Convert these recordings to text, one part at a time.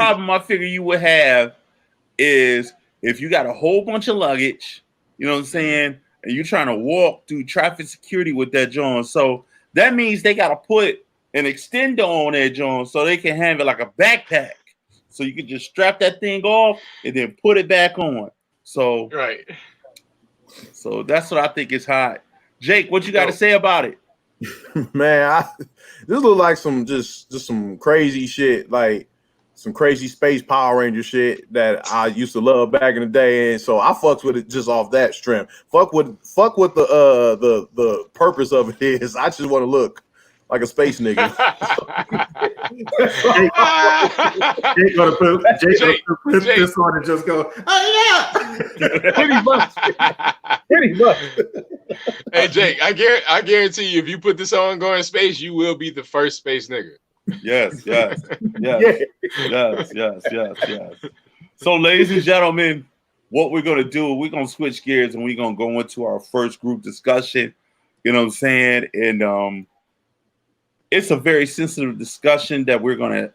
problem I figure you would have is if you got a whole bunch of luggage, you know what I'm saying, and you're trying to walk through traffic security with that John. So that means they got to put an extender on that John so they can have it like a backpack. So you can just strap that thing off and then put it back on. So, Right. so that's what I think is hot. Jake, what you got to Yo, say about it? Man, this look like some just some crazy shit, like some crazy space Power Ranger shit that I used to love back in the day, and so I fucks with it just off that strength. Fuck what the purpose of it is. I just want to look like a space nigga. Jake, Jake gonna put Jake. this on and just go, oh yeah. Pretty much. Pretty much. Hey Jake, I guarantee you, if you put this on going space, you will be the first space nigga. Yes, yes, Yeah. yes. So, ladies and gentlemen, what we're gonna do, we're gonna switch gears and we're gonna go into our first group discussion. You know what I'm saying? And it's a very sensitive discussion that we're gonna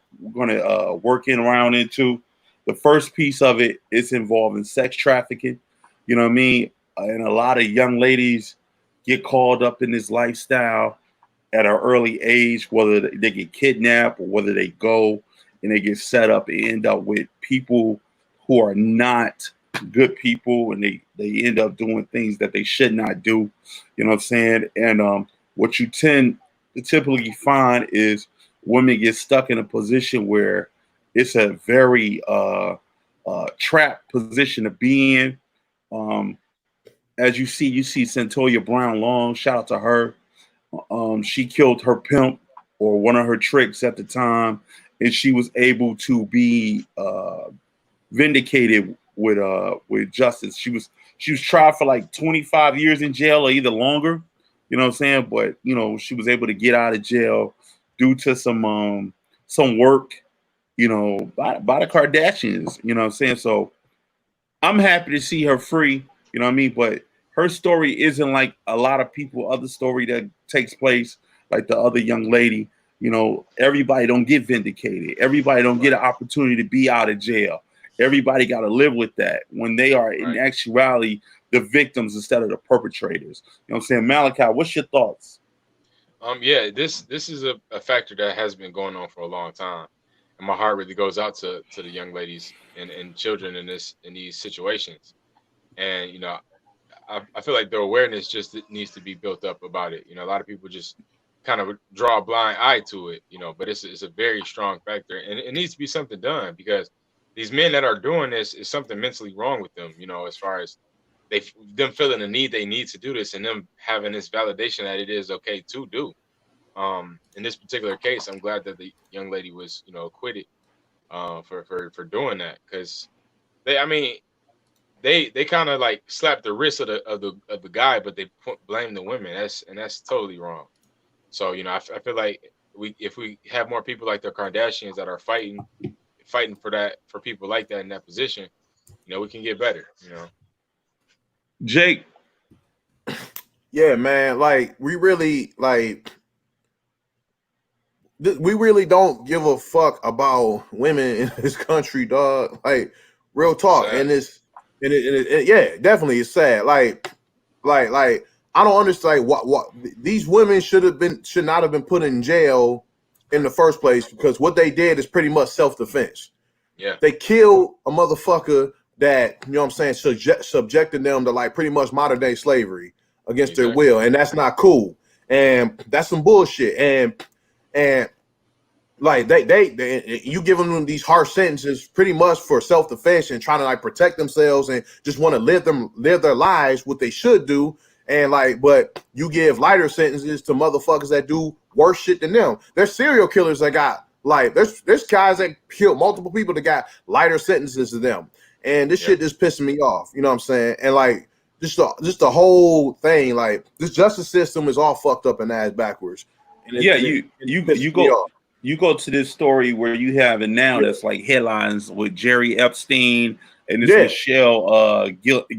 work in around into. The first piece of it is involving sex trafficking. You know what I mean? And a lot of young ladies get caught up in this lifestyle at an early age, whether they get kidnapped or whether they go and they get set up and end up with people who are not good people, and they end up doing things that they should not do. You know what I'm saying? And what you tend to typically find is women get stuck in a position where it's a very trapped position to be in. As you see Centolia Brown Long, shout out to her. She killed her pimp or one of her tricks at the time, and she was able to be vindicated with justice. She was tried for like 25 years in jail or either longer. You know what I'm saying? But you know, she was able to get out of jail due to some work, you know, by the Kardashians. You know what I'm saying? So I'm happy to see her free. You know what I mean? But her story isn't like a lot of people other story that takes place like the other young lady. You know, everybody don't get vindicated. Everybody don't get an opportunity to be out of jail. Everybody got to live with that when they are in actuality the victims instead of the perpetrators. You know what I'm saying? Malachi, what's your thoughts? Yeah, this is a factor that has been going on for a long time. And my heart really goes out to the young ladies and children in these situations. And you know, I feel like the awareness just needs to be built up about it. You know, a lot of people just kind of draw a blind eye to it, you know, but it's a very strong factor, and it needs to be something done, because these men that are doing this is something mentally wrong with them, you know, as far as them feeling the need they need to do this, and them having this validation that it is okay to do. In this particular case, I'm glad that the young lady was, you know, acquitted for doing that, because they kind of like slapped the wrist of the guy, but they blame the women. That's totally wrong. So you know, I feel like if we have more people like the Kardashians that are fighting for people like that in that position, you know, we can get better. You know, Jake. Yeah, man. Like we really don't give a fuck about women in this country, dog. Like real talk, sad. Yeah, definitely it's sad. Like I don't understand what these women should not have been put in jail in the first place, because what they did is pretty much self-defense. Yeah, they killed a motherfucker that, you know what I'm saying, subjected them to like pretty much modern day slavery against their will, and that's not cool, and that's some bullshit. And like they you giving them these harsh sentences pretty much for self-defense and trying to like protect themselves and just want to live their lives what they should do, and like, but you give lighter sentences to motherfuckers that do worse shit than them. There's serial killers that got like there's guys that killed multiple people that got lighter sentences to them, and this shit is pissing me off. You know what I'm saying? And like just the whole thing, like this justice system is all fucked up and ass backwards. And you go to this story where you have it now that's like headlines with Jerry Epstein and this Michelle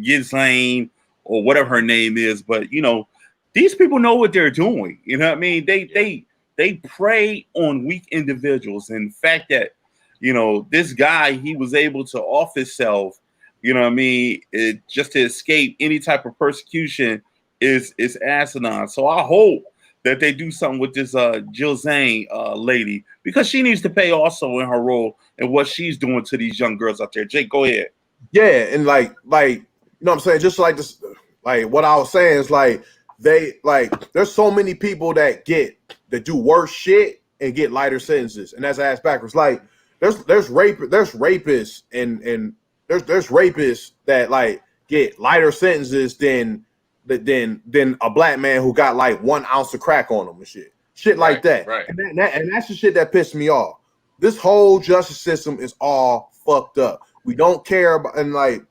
Ghislaine or whatever her name is, but you know, these people know what they're doing. You know what I mean? They prey on weak individuals, and the fact that you know, this guy, he was able to off himself, you know what I mean, just to escape any type of persecution is asinine. So I hope that they do something with this Jill Zane lady, because she needs to pay also in her role and what she's doing to these young girls out there. Jake, go ahead. Yeah, and like you know what I'm saying, just like this, like what I was saying is like there's so many people that do worse shit and get lighter sentences, and that's ass backwards. Like there's rapists and there's rapists that like get lighter sentences than a black man who got like 1 ounce of crack on him and shit like that. Right. And that's the shit that pissed me off. This whole justice system is all fucked up. We don't care about, and like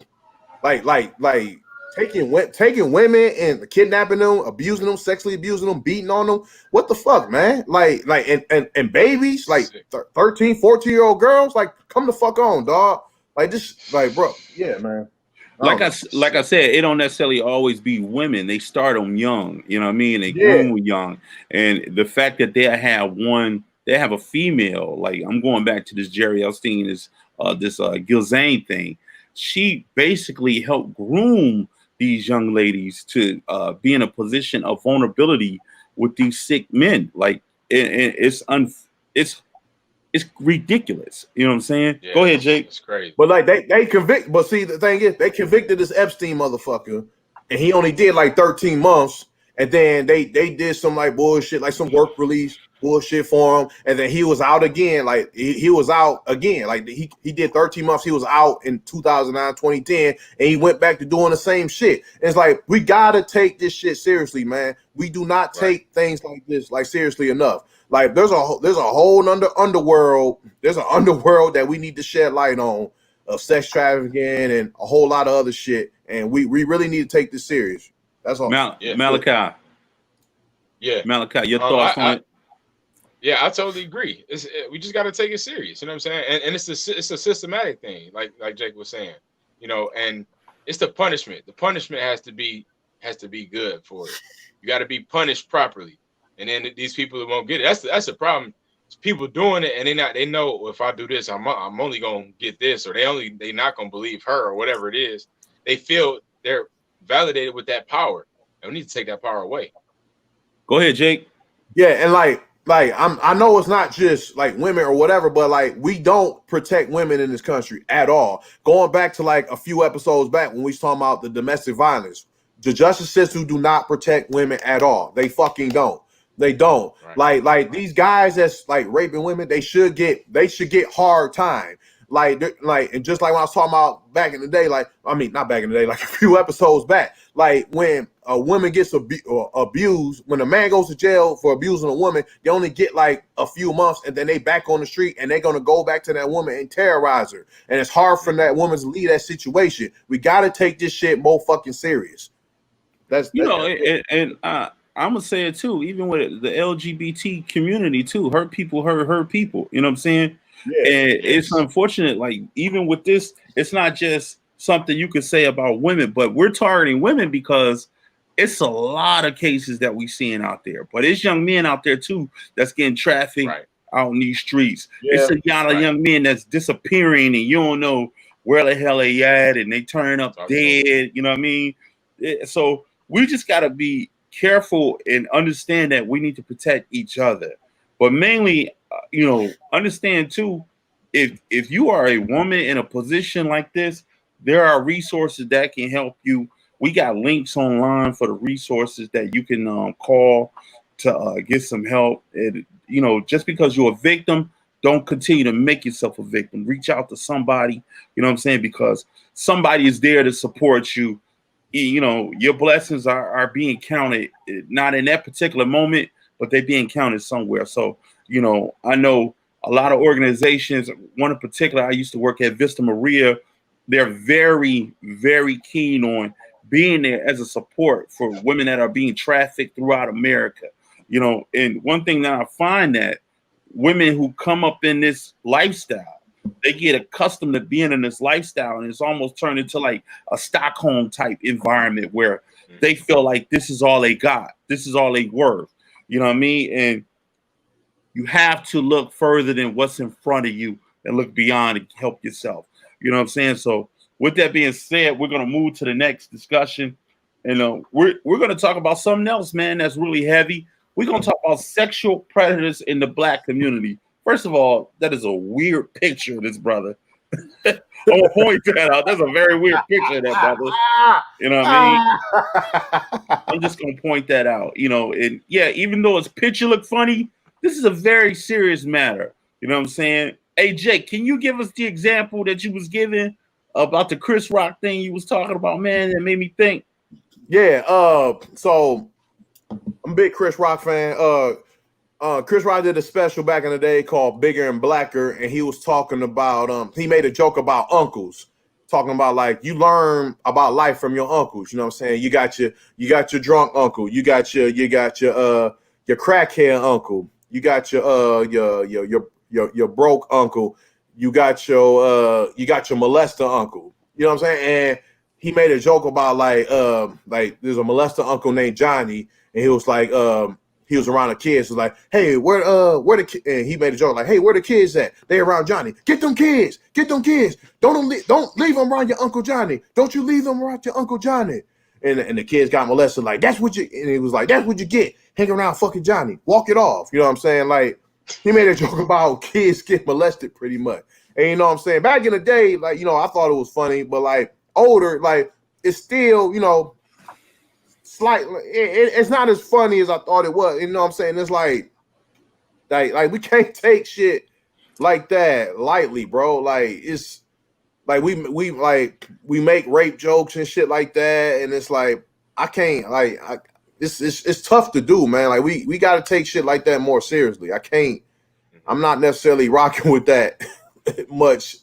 taking women and kidnapping them, abusing them, sexually abusing them, beating on them. What the fuck, man? And babies, like 13, 14-year-old girls, like come the fuck on, dog. Like this, like bro, yeah, man. Like I said, it don't necessarily always be women. They start them young, you know what I mean? They groom them young, and the fact that they have a female. Like I'm going back to this Jerry Epstein, this Gil Zane thing. She basically helped groom these young ladies to be in a position of vulnerability with these sick men. Like it's ridiculous. You know what I'm saying? Yeah, go ahead, Jake. It's crazy. But like they convict. But see, the thing is, they convicted this Epstein motherfucker, and he only did like 13 months. And then they did some like bullshit, like some work release bullshit for him. And then he was out again. Like he was out again. Like he did 13 months. He was out in 2009, 2010, and he went back to doing the same shit. And it's like, we gotta take this shit seriously, man. We do not take things like this like seriously enough. Like there's a whole underworld. There's an underworld that we need to shed light on, of sex trafficking and a whole lot of other shit. And we really need to take this serious. That's all. Malachi. Yeah. Malachi, your thoughts on it? Yeah, I totally agree. We just got to take it serious. You know what I'm saying? And it's a systematic thing, like Jake was saying. You know, and it's the punishment. The punishment has to be good for it. You got to be punished properly. And then these people that won't get it, that's the problem. It's people doing it, and they know, well, if I do this, I'm only gonna get this, or they not gonna believe her, or whatever it is. They feel they're validated with that power, and we need to take that power away. Go ahead, Jake. Yeah, and like I know it's not just like women or whatever, but like we don't protect women in this country at all. Going back to like a few episodes back when we was talking about the domestic violence, the justice system do not protect women at all. They fucking don't. They don't. Right. Like these guys that's like raping women, they should get hard time. Like and just like when I was talking about back in the day, like not back in the day, like a few episodes back, like when a woman gets abused, when a man goes to jail for abusing a woman, they only get like a few months, and then they back on the street, and they're gonna go back to that woman and terrorize her, and it's hard for that woman to leave that situation. We gotta take this shit more fucking serious. I'm gonna say it too, even with the LGBT community too. Hurt people hurt people. You know what I'm saying? Yeah, and it's unfortunate. Like even with this, it's not just something you could say about women, but we're targeting women because it's a lot of cases that we're seeing out there. But it's young men out there too that's getting trafficked out in these streets. Yeah. It's a lot of young men that's disappearing, and you don't know where the hell they at, and they turn up dead. You know what I mean? So we just gotta be careful and understand that we need to protect each other, but mainly, understand too, if you are a woman in a position like this, there are resources that can help you. We got links online for the resources that you can call to get some help. And just because you're a victim, don't continue to make yourself a victim. Reach out to somebody, you know what I'm saying, because somebody is there to support you. Your blessings are being counted, not in that particular moment, but they're being counted somewhere. So, I know a lot of organizations, one in particular, I used to work at Vista Maria. They're very, very keen on being there as a support for women that are being trafficked throughout America. And one thing that I find that women who come up in this lifestyle, they get accustomed to being in this lifestyle, and it's almost turned into like a Stockholm type environment where they feel like this is all they got. This is all they worth. You know what I mean? And you have to look further than what's in front of you and look beyond and help yourself. You know what I'm saying? So with that being said, we're gonna move to the next discussion. And we're gonna talk about something else, man, that's really heavy. We're gonna talk about sexual predators in the black community. First of all, that is a weird picture of this brother. I'm gonna point that out. That's a very weird picture of that brother. You know what I mean? I'm just gonna point that out. And yeah, even though his picture looked funny, this is a very serious matter. You know what I'm saying? Hey Jake, can you give us the example that you was giving about the Chris Rock thing you was talking about, man, that made me think? Yeah, so I'm a big Chris Rock fan. Chris Rock did a special back in the day called Bigger and Blacker, and he was talking about he made a joke about uncles, talking about like you learn about life from your uncles. You know what I'm saying? You got your drunk uncle, you got your crackhead uncle, you got your broke uncle, you got your molester uncle. You know what I'm saying? And he made a joke about like there's a molester uncle named Johnny, and he was like he was around the kids. Was like, hey, where the kids? And he made a joke like, hey, where the kids at? They around Johnny. Get them kids. Don't leave them around your Uncle Johnny. Don't you leave them around your Uncle Johnny. And the kids got molested. Like, that's what you. And he was like, that's what you get. Hang around fucking Johnny. Walk it off. You know what I'm saying? Like, he made a joke about kids get molested pretty much. And you know what I'm saying? Back in the day, like, I thought it was funny, but like older, like it's still, slightly, it's not as funny as I thought it was. You know what I'm saying? It's like we can't take shit like that lightly, bro. Like it's like we make rape jokes and shit like that, and it's like I can't it's tough to do, man. Like we got to take shit like that more seriously. I'm not necessarily rocking with that much.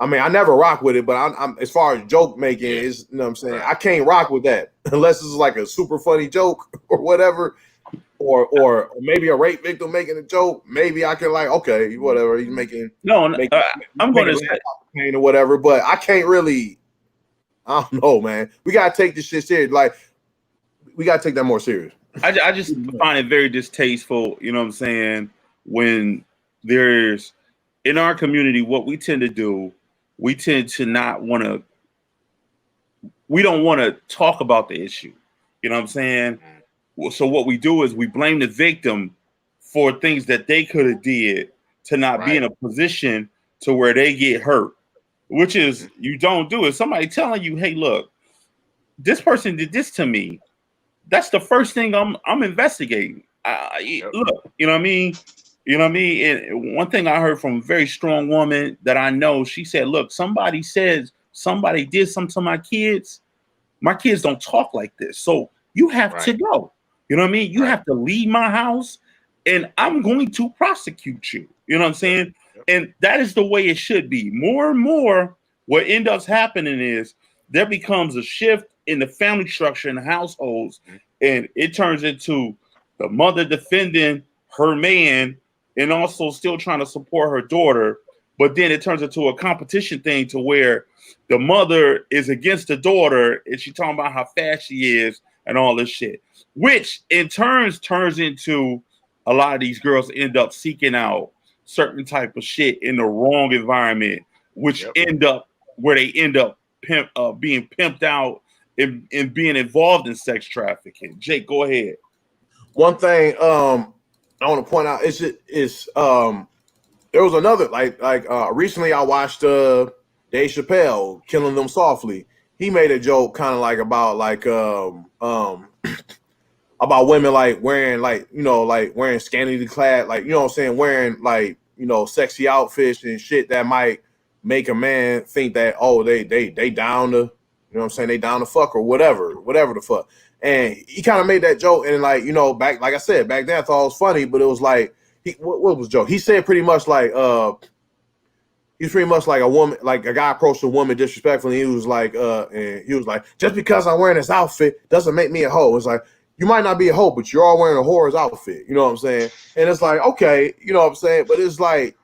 I mean, I never rock with it, but I'm as far as joke making is, you know what I'm saying? I can't rock with that unless it's like a super funny joke or whatever, or maybe a rape victim making a joke. Maybe I can like, okay, whatever. He's making I'm going to say pain or whatever, but I can't really. I don't know, man. We gotta take this shit serious. Like, we gotta take that more serious. I just find it very distasteful. You know what I'm saying? When there's in our community, what we tend to do. We tend to we don't want to talk about the issue. You know what I'm saying? So what we do is we blame the victim for things that they could have did to not be in a position to where they get hurt, which is you don't do it. Somebody telling you, hey, look, this person did this to me. That's the first thing I'm investigating. Look, you know what I mean? You know what I mean? And one thing I heard from a very strong woman that I know, she said, look, somebody says somebody did something to my kids. My kids don't talk like this. So you have to go. You know what I mean? You have to leave my house and I'm going to prosecute you. You know what I'm saying? And that is the way it should be. More and more, what ends up happening is there becomes a shift in the family structure in the households. And it turns into the mother defending her man and also still trying to support her daughter. But then it turns into a competition thing to where the mother is against the daughter and she's talking about how fast she is and all this shit, which in turns turns into a lot of these girls end up seeking out certain type of shit in the wrong environment, which end up where they end up being pimped out and being involved in sex trafficking. Jake, go ahead. One thing I want to point out is there was another recently I watched Dave Chappelle Killing Them Softly. He made a joke kind of like about about women like wearing wearing scantily clad, like, you know what I'm saying, wearing like, sexy outfits and shit that might make a man think that, oh, they down to, you know what I'm saying, they down to fuck or whatever the fuck. And he kind of made that joke, and back, like I said, back then I thought it was funny, but it was like, what was the joke? He said pretty much like, he's pretty much like a woman, like a guy approached a woman disrespectfully. He was like, just because I'm wearing this outfit doesn't make me a hoe. It's like, you might not be a hoe, but you're all wearing a whore's outfit. You know what I'm saying? And it's like, okay, you know what I'm saying? But it's like,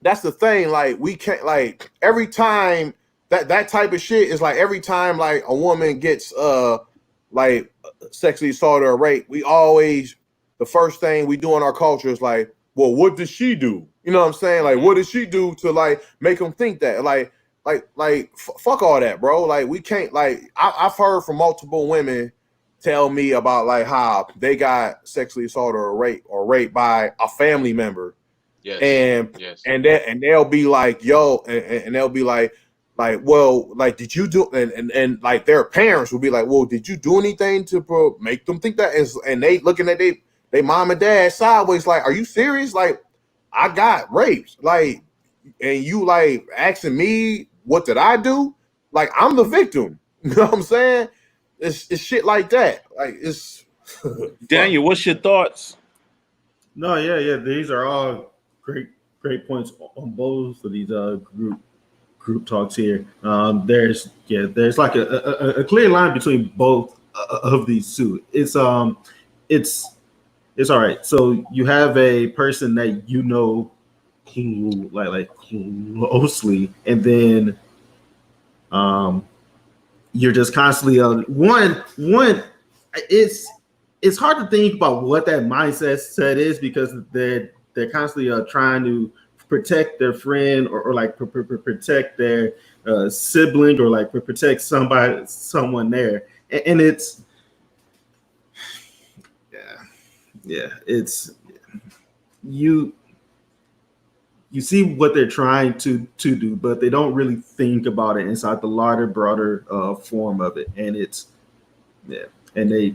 that's the thing. Like, we can't, like, every time that type of shit is like, every time like a woman gets like sexually assaulted or raped, we always, the first thing we do in our culture is like, well, what does she do? You know what I'm saying? Like, what did she do to like make them think that? Fuck all that, bro. Like, we can't. Like, I've heard from multiple women tell me about like how they got sexually assaulted or raped by a family member. Yes. And they'll be like, yo, and they'll be like, well, like, did you do? And like their parents will be like, well, did you do anything to make them think that? And they looking at they mom and dad sideways, like, are you serious? Like, I got raped, like, and you like asking me what did I do? Like, I'm the victim. You know what I'm saying? It's shit like that. Like, it's Daniel, what's your thoughts? No, yeah. These are all great points on both of these group talks here. There's like a clear line between both of these two. It's all right. So you have a person that you know like closely, and then you're just constantly one. It's hard to think about what that mindset is because they're constantly trying to protect their friend or like protect their sibling or like protect someone there, and it's it's you see what they're trying to do, but they don't really think about it inside the larger, broader form of it. And it's and they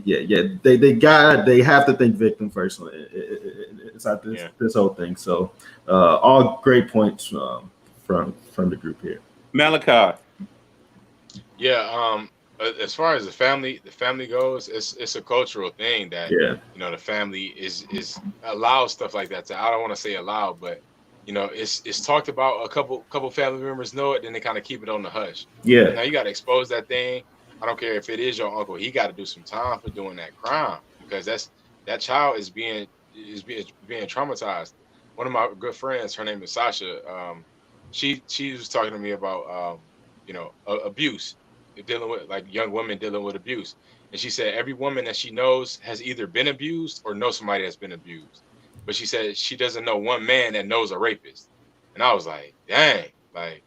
have to think victim first inside this whole thing. So all great points from the group here. Malachi. Yeah, as far as the family goes, it's a cultural thing that the family is allows stuff like that. I don't want to say allowed, but it's talked about. A couple family members know it, then they kind of keep it on the hush. Yeah. Now you got to expose that thing. I don't care if it is your uncle. He got to do some time for doing that crime because that child is being traumatized. One of my good friends, her name is Sasha. She was talking to me about abuse, dealing with like young women dealing with abuse, and she said every woman that she knows has either been abused or knows somebody that's been abused. But she said she doesn't know one man that knows a rapist. And I was like, dang, like,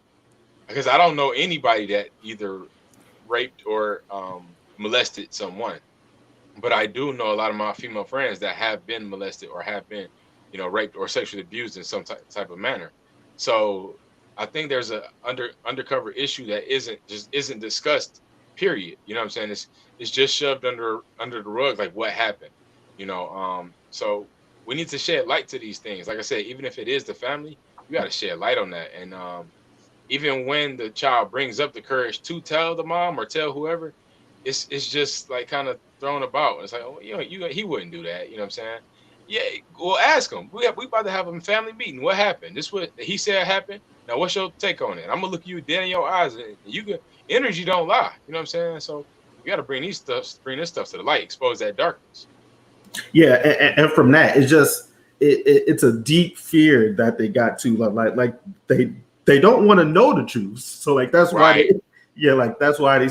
because I don't know anybody that either raped or molested someone. But I do know a lot of my female friends that have been molested or have been, raped or sexually abused in some type of manner. So I think there's a undercover issue that isn't discussed, period. You know what I'm saying? It's just shoved under the rug, like what happened, so we need to shed light to these things. Like I said, even if it is the family, you got to shed light on that. And even when the child brings up the courage to tell the mom or tell whoever, it's just like kind of thrown about. It's like, oh, he wouldn't do that. You know what I'm saying? Yeah, well, ask him. We about to have a family meeting. What happened? This what he said happened. Now, what's your take on it? I'm gonna look you dead in your eyes, and energy don't lie. You know what I'm saying? So you got to bring this stuff to the light, expose that darkness. Yeah, and from that, it's just it's a deep fear that they got to like they don't want to know the truth. So like that's why that's why they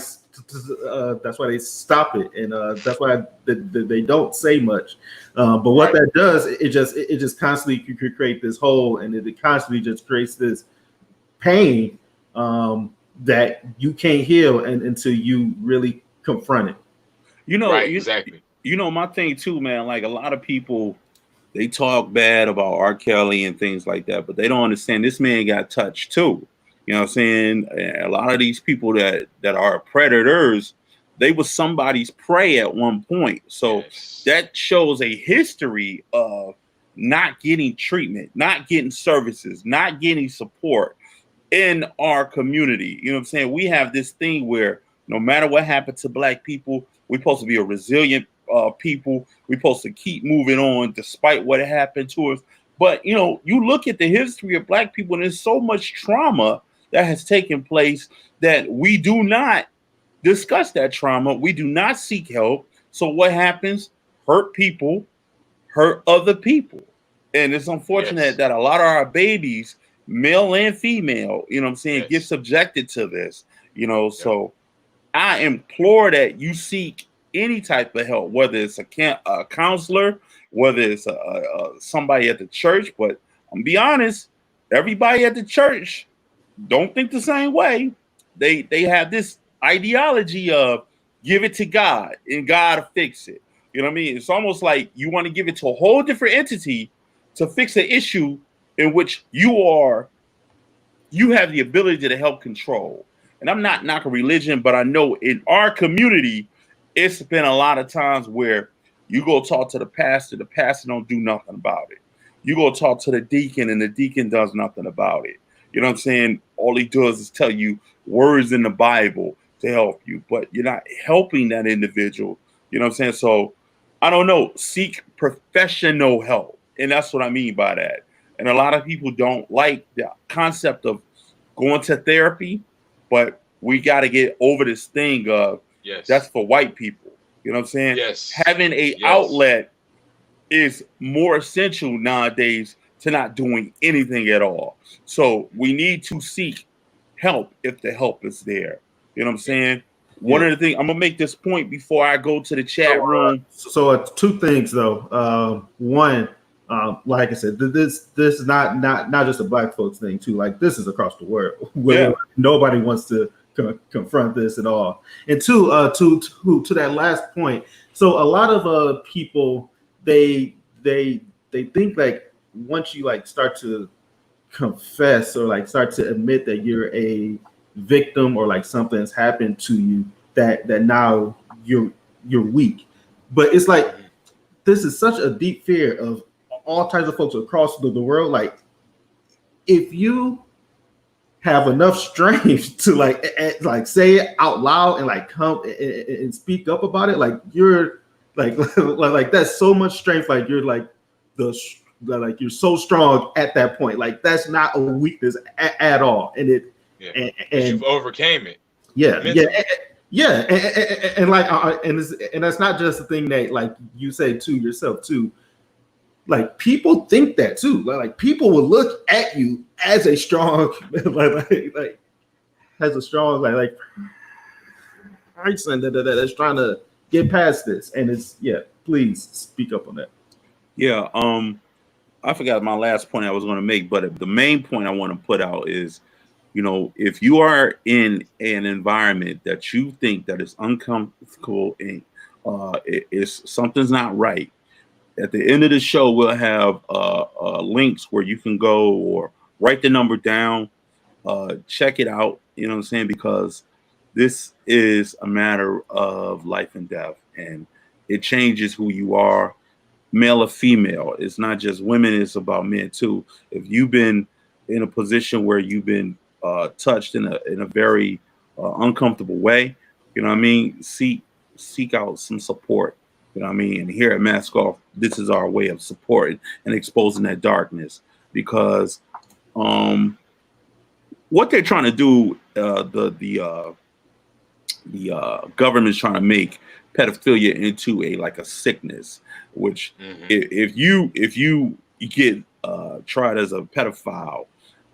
stop it, and that's why they don't say much. But what that does, it just constantly create this hole, and it constantly just creates this pain that you can't heal until you really confront it. Exactly. My thing too, man, like a lot of people, they talk bad about R. Kelly and things like that, but they don't understand this man got touched too. You know what I'm saying? A lot of these people that are predators, they were somebody's prey at one point. So that shows a history of not getting treatment, not getting services, not getting support in our community. You know what I'm saying? We have this thing where no matter what happened to Black people, we're supposed to be a resilient people. We're supposed to keep moving on despite what happened to us. But, you look at the history of Black people, and there's so much trauma that has taken place that we do not discuss that trauma. We do not seek help. So what happens? Hurt people hurt other people. And it's unfortunate that a lot of our babies, male and female, get subjected to this, So I implore that you seek any type of help, whether it's a counselor, whether it's somebody at the church, but I'm gonna be honest, everybody at the church don't think the same way. They have this ideology of give it to God and God will fix it. You know what I mean? It's almost like you want to give it to a whole different entity to fix an issue in which you have the ability to help control. And I'm not knocking religion, but I know in our community, it's been a lot of times where you go talk to the pastor don't do nothing about it. You go talk to the deacon and the deacon does nothing about it. You know what I'm saying? All he does is tell you words in the Bible to help you, but you're not helping that individual. You know what I'm saying? So I don't know. Seek professional help. And that's what I mean by that. And a lot of people don't like the concept of going to therapy, but we got to get over this thing of that's for white people. You know what I'm saying? Yes. Having a outlet is more essential nowadays to not doing anything at all. So we need to seek help if the help is there. You know what I'm saying? One of the things I'm gonna make this point before I go to the chat room. So two things though. One, like I said, this is not just a black folks thing too. Like this is across the world. Where nobody wants to confront this at all. And two, to that last point. So a lot of people they think like once you like start to confess or like start to admit that you're a victim or like something's happened to you, that now you're weak. But it's like this is such a deep fear of all types of folks across the world. Like if you have enough strength to like say it out loud and like come and speak up about it, like you're like that's so much strength. Like you're like like you're so strong at that point. Like that's not a weakness at all. And and you've overcame it. Yeah. And like and that's not just a thing that like you say to yourself too. Like people think that too. Like people will look at you as a strong like as a strong like Tyson that's trying to get past this. And it's please speak up on that. Yeah, I forgot my last point I was going to make, but the main point I want to put out is, you know, if you are in an environment that you think that is uncomfortable and something's not right, at the end of the show we'll have links where you can go or write the number down, check it out. You know what I'm saying? Because this is a matter of life and death, and it changes who you are. Male or female. It's not just women, it's about men too. If you've been in a position where you've been touched in a very uncomfortable way, you know what I mean, seek out some support. You know what I mean? And here at Mask Off, this is our way of supporting and exposing that darkness, because what they're trying to do, the government's trying to make pedophilia into a sickness, which if you get tried as a pedophile,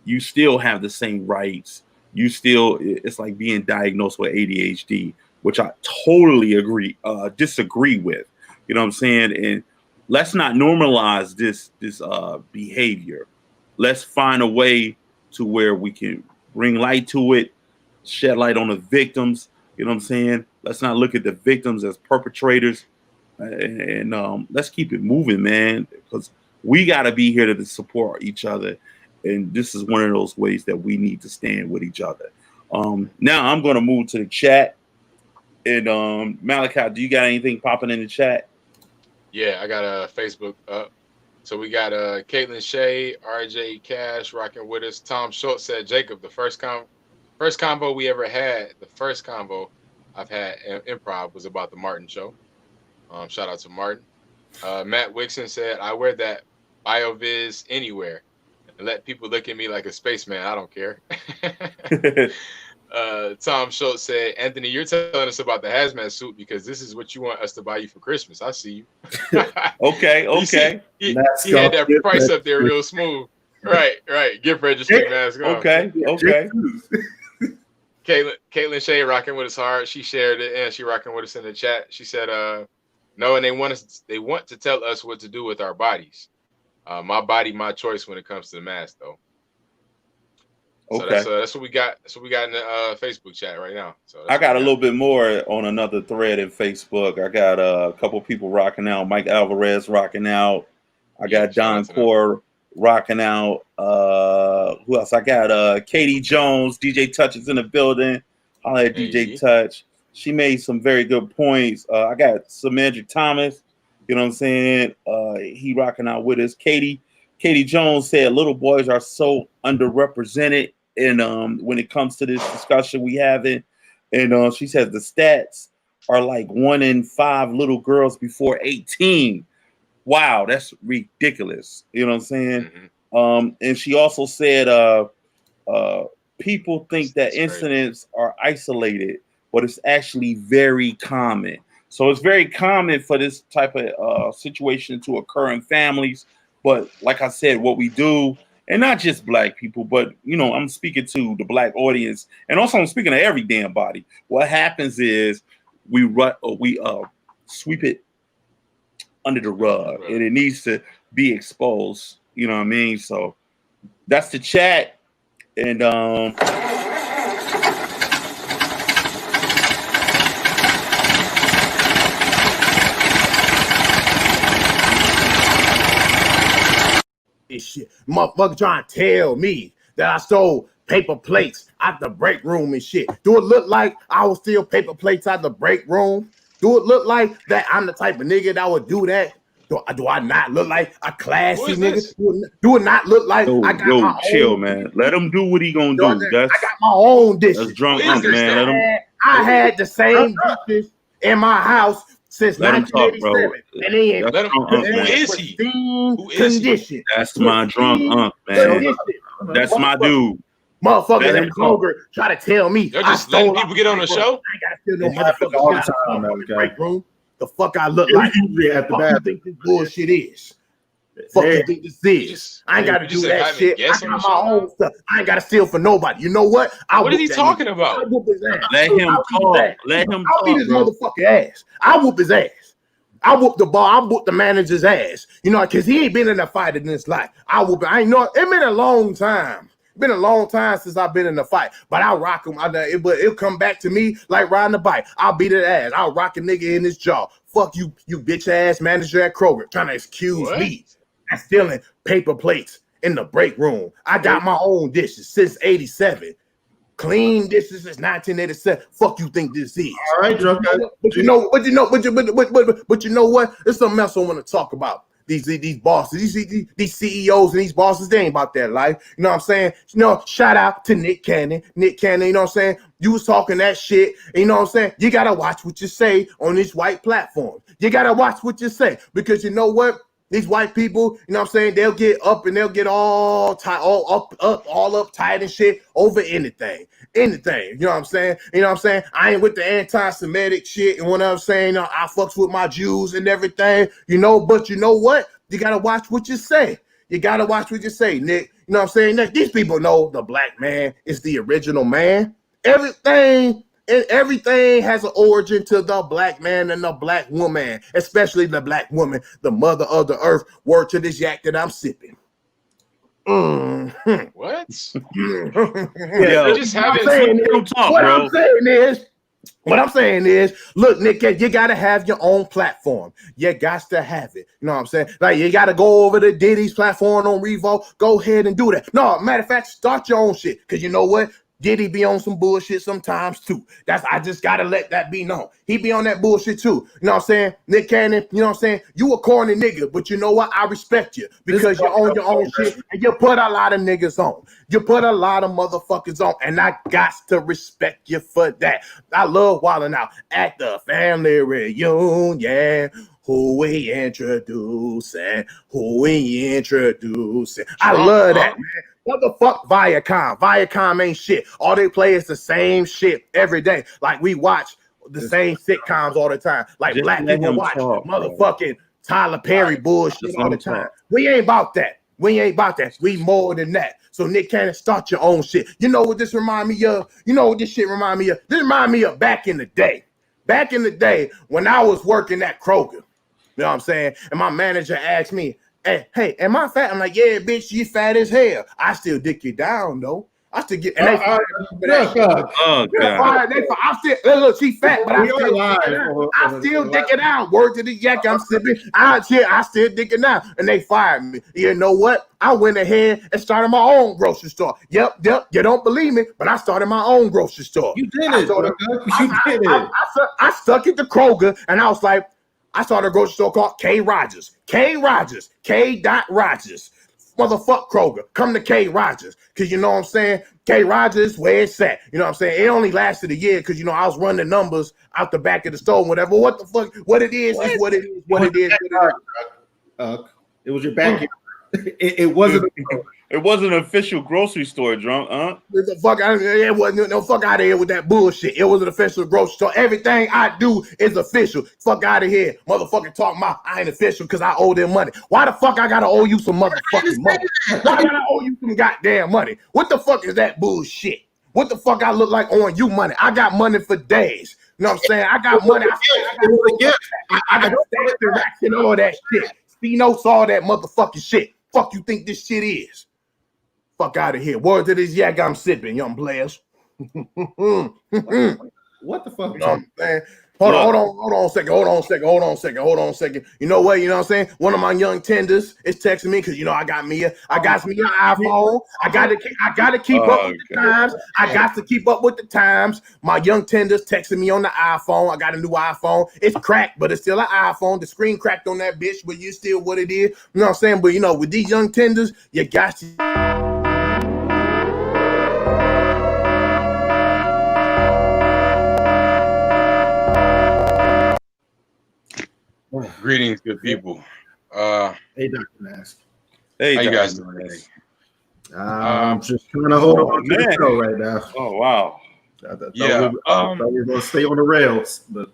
you still have the same rights. It's like being diagnosed with ADHD, which I totally disagree with. You know what I'm saying? And let's not normalize this behavior. Let's find a way to where we can bring light to it, shed light on the victims. You know what I'm saying? Let's not look at the victims as perpetrators, and let's keep it moving, man, because we got to be here to support each other. And this is one of those ways that we need to stand with each other. Now I'm going to move to the chat. And Malachi, do you got anything popping in the chat? Yeah, I got a Facebook up. So we got Caitlin Shea, RJ Cash rocking with us. Tom Schultz said, Jacob, the first convo we ever had, the first convo I've had in improv was about the Martin show. Shout out to Martin. Matt Wixon said, I wear that BioViz anywhere and let people look at me like a spaceman. I don't care. Tom Schultz said, Anthony, you're telling us about the hazmat suit because this is what you want us to buy you for Christmas. I see you. Okay. He had that price up there real smooth. Right. Gift registry mask on. Okay. Caitlin Shea rocking with us hard. She shared it and she rocking with us in the chat. She said, no, and they want to tell us what to do with our bodies. My body, my choice when it comes to the mask, though. Okay. So that's what we got. That's what we got in the Facebook chat right now. So I got a little bit more on another thread in Facebook. I got a couple people rocking out. Mike Alvarez rocking out. I got Don Core rocking out. Who else? I got Katie Jones. DJ Touch is in the building. Holla at DJ Touch. She made some very good points. I got Samantha Thomas. You know what I'm saying? He rocking out with us. Katie Jones said little boys are so underrepresented in when it comes to this discussion we having. And she says the stats are like 1 in 5 little girls before 18. Wow, that's ridiculous. You know what I'm saying? Mm-hmm. And she also said people think that incidents are isolated, but it's actually very common. So it's very common for this type of situation to occur in families. But like I said, what we do, and not just black people, but, you know, I'm speaking to the black audience, and also I'm speaking to every damn body. What happens is we sweep it under the rug, and it needs to be exposed. You know what I mean? So that's the chat. And this shit. Motherfucker trying to tell me that I stole paper plates out the break room and shit. Do it look like I would steal paper plates out the break room? Do it look like that I'm the type of nigga that would do that? Do I not look like a classy nigga? Do it not look like I got my chill, own, man. Let him do what he gonna do. I got my own dishes. That's drunk unc, man. I had the same dishes in my house since 1987. And they ain't who is he? Who is condition. That's my drunk unc, man. That's my dude. Motherfuckers at Kroger try to tell me they're just letting people get on the show. I ain't gotta steal no motherfucker all the time, break room. The fuck I look like? At the fuck you think this bullshit is? Fuck you think this is? I ain't gotta do that shit. I got my own stuff. I ain't gotta steal for nobody. You know what? What is he talking about? I'll whoop his ass. Let him talk. Let him talk. I'll beat his motherfucking ass. I'll whoop his ass. I whoop the ball. I whoop the manager's ass. You know, because he ain't been in a fight in his life. I whoop it. I ain't know. It been a long time. Been a long time since I've been in a fight, but I'll rock him. But it'll come back to me like riding a bike. I'll beat his ass. I'll rock a nigga in his jaw. Fuck you, you bitch ass manager at Kroger, trying to excuse me. I'm stealing paper plates in the break room. I got my own dishes since '87. Clean dishes since 1987. Fuck you think this is? All right, drunk guy. But you know what? There's something else I want to talk about. These bosses, these CEOs and these bosses, they ain't about that life. You know what I'm saying? You know, shout out to Nick Cannon. Nick Cannon, you know what I'm saying? You was talking that shit. And you know what I'm saying? You gotta watch what you say on these white platforms. You gotta watch what you say, because you know what? These white people, you know what I'm saying? They'll get up and they'll get all uptight and shit over anything. Anything. You know what I'm saying? You know what I'm saying? I ain't with the anti-Semitic shit and what I'm saying. You know, I fucks with my Jews and everything, you know, but you know what? You gotta watch what you say. You gotta watch what you say, Nick. You know what I'm saying? Nick, these people know the black man is the original man. Everything has an origin to the black man and the black woman, especially the black woman, the mother of the earth. Word to this yak that I'm sipping. What? Yeah, just have What I'm saying is, look, Nick, you gotta have your own platform. You got to have it. You know what I'm saying? Like, you gotta go over to Diddy's platform on Revo. Go ahead and do that. No, matter of fact, start your own shit. Because you know what? Diddy be on some bullshit sometimes too. I just gotta let that be known. He be on that bullshit too. You know what I'm saying? Nick Cannon, you know what I'm saying? You a corny nigga, but you know what? I respect you because you own your own shit and you put a lot of niggas on. You put a lot of motherfuckers on, and I got to respect you for that. I love wilding out at the family reunion. Who we introducing? I love that, man. What the fuck, Viacom? Viacom ain't shit. All they play is the same shit every day. Like, we watch the same sitcoms all the time. Like, just black people watch motherfucking Tyler Perry bullshit all the time. We ain't about that. We more than that. So Nick Cannon, start your own shit. You know what this remind me of? You know what this shit remind me of? This remind me of back in the day. Back in the day when I was working at Kroger. You know what I'm saying? And my manager asked me, hey, am I fat? I'm like, yeah, bitch, you fat as hell. I still dick you down though. I still get, and they fired me for that shit. Oh God. I still look, she fat, but I still live dick it out. I still dick it out. Word to the yak I'm sipping. I still dick it out. And they fired me. You know what? I went ahead and started my own grocery store. Yep. You don't believe me, but I started my own grocery store. You did it. You did it. I stuck it to Kroger, and I was like, I started a grocery store called K. Rogers. K. Rogers. K. Rogers. Motherfuck Kroger. Come to K. Rogers. Because you know what I'm saying? K. Rogers, where it's at. You know what I'm saying? It only lasted a year because, you know, I was running numbers out the back of the store, whatever. What the fuck? What it is what it is. What it is. It was your backyard. It wasn't. It wasn't an official grocery store, drunk, huh? The fuck out of here. It wasn't no fuck out of here with that bullshit. It was an official grocery store. Everything I do is official. Fuck out of here. Motherfucking talking about I ain't official because I owe them money. Why the fuck I gotta owe you some motherfucking money? Why I gotta owe you some goddamn money? What the fuck is that bullshit? What the fuck I look like owing you money? I got money for days. You know what I'm saying? I got money. I got stacks and racks and all that shit. Spino saw that motherfucking shit. Fuck you think this shit is? Fuck out of here. Word to this yak I'm sipping, young players. What the fuck? You know what I'm saying? Hold on a second. You know what? You know what I'm saying? One of my young tenders is texting me because you know I got me an iPhone. I gotta keep up with the times. I got to keep up with the times. My young tenders texting me on the iPhone. I got a new iPhone. It's cracked, but it's still an iPhone. The screen cracked on that bitch, but you still what it is. You know what I'm saying? But you know, with these young tenders, you got to. Greetings, good people. Hey, Dr. Mask. Hey, how you Dr. guys doing Mask. today? I'm just trying to hold on to the show right now. Oh wow. I thought we were going to stay on the rails, but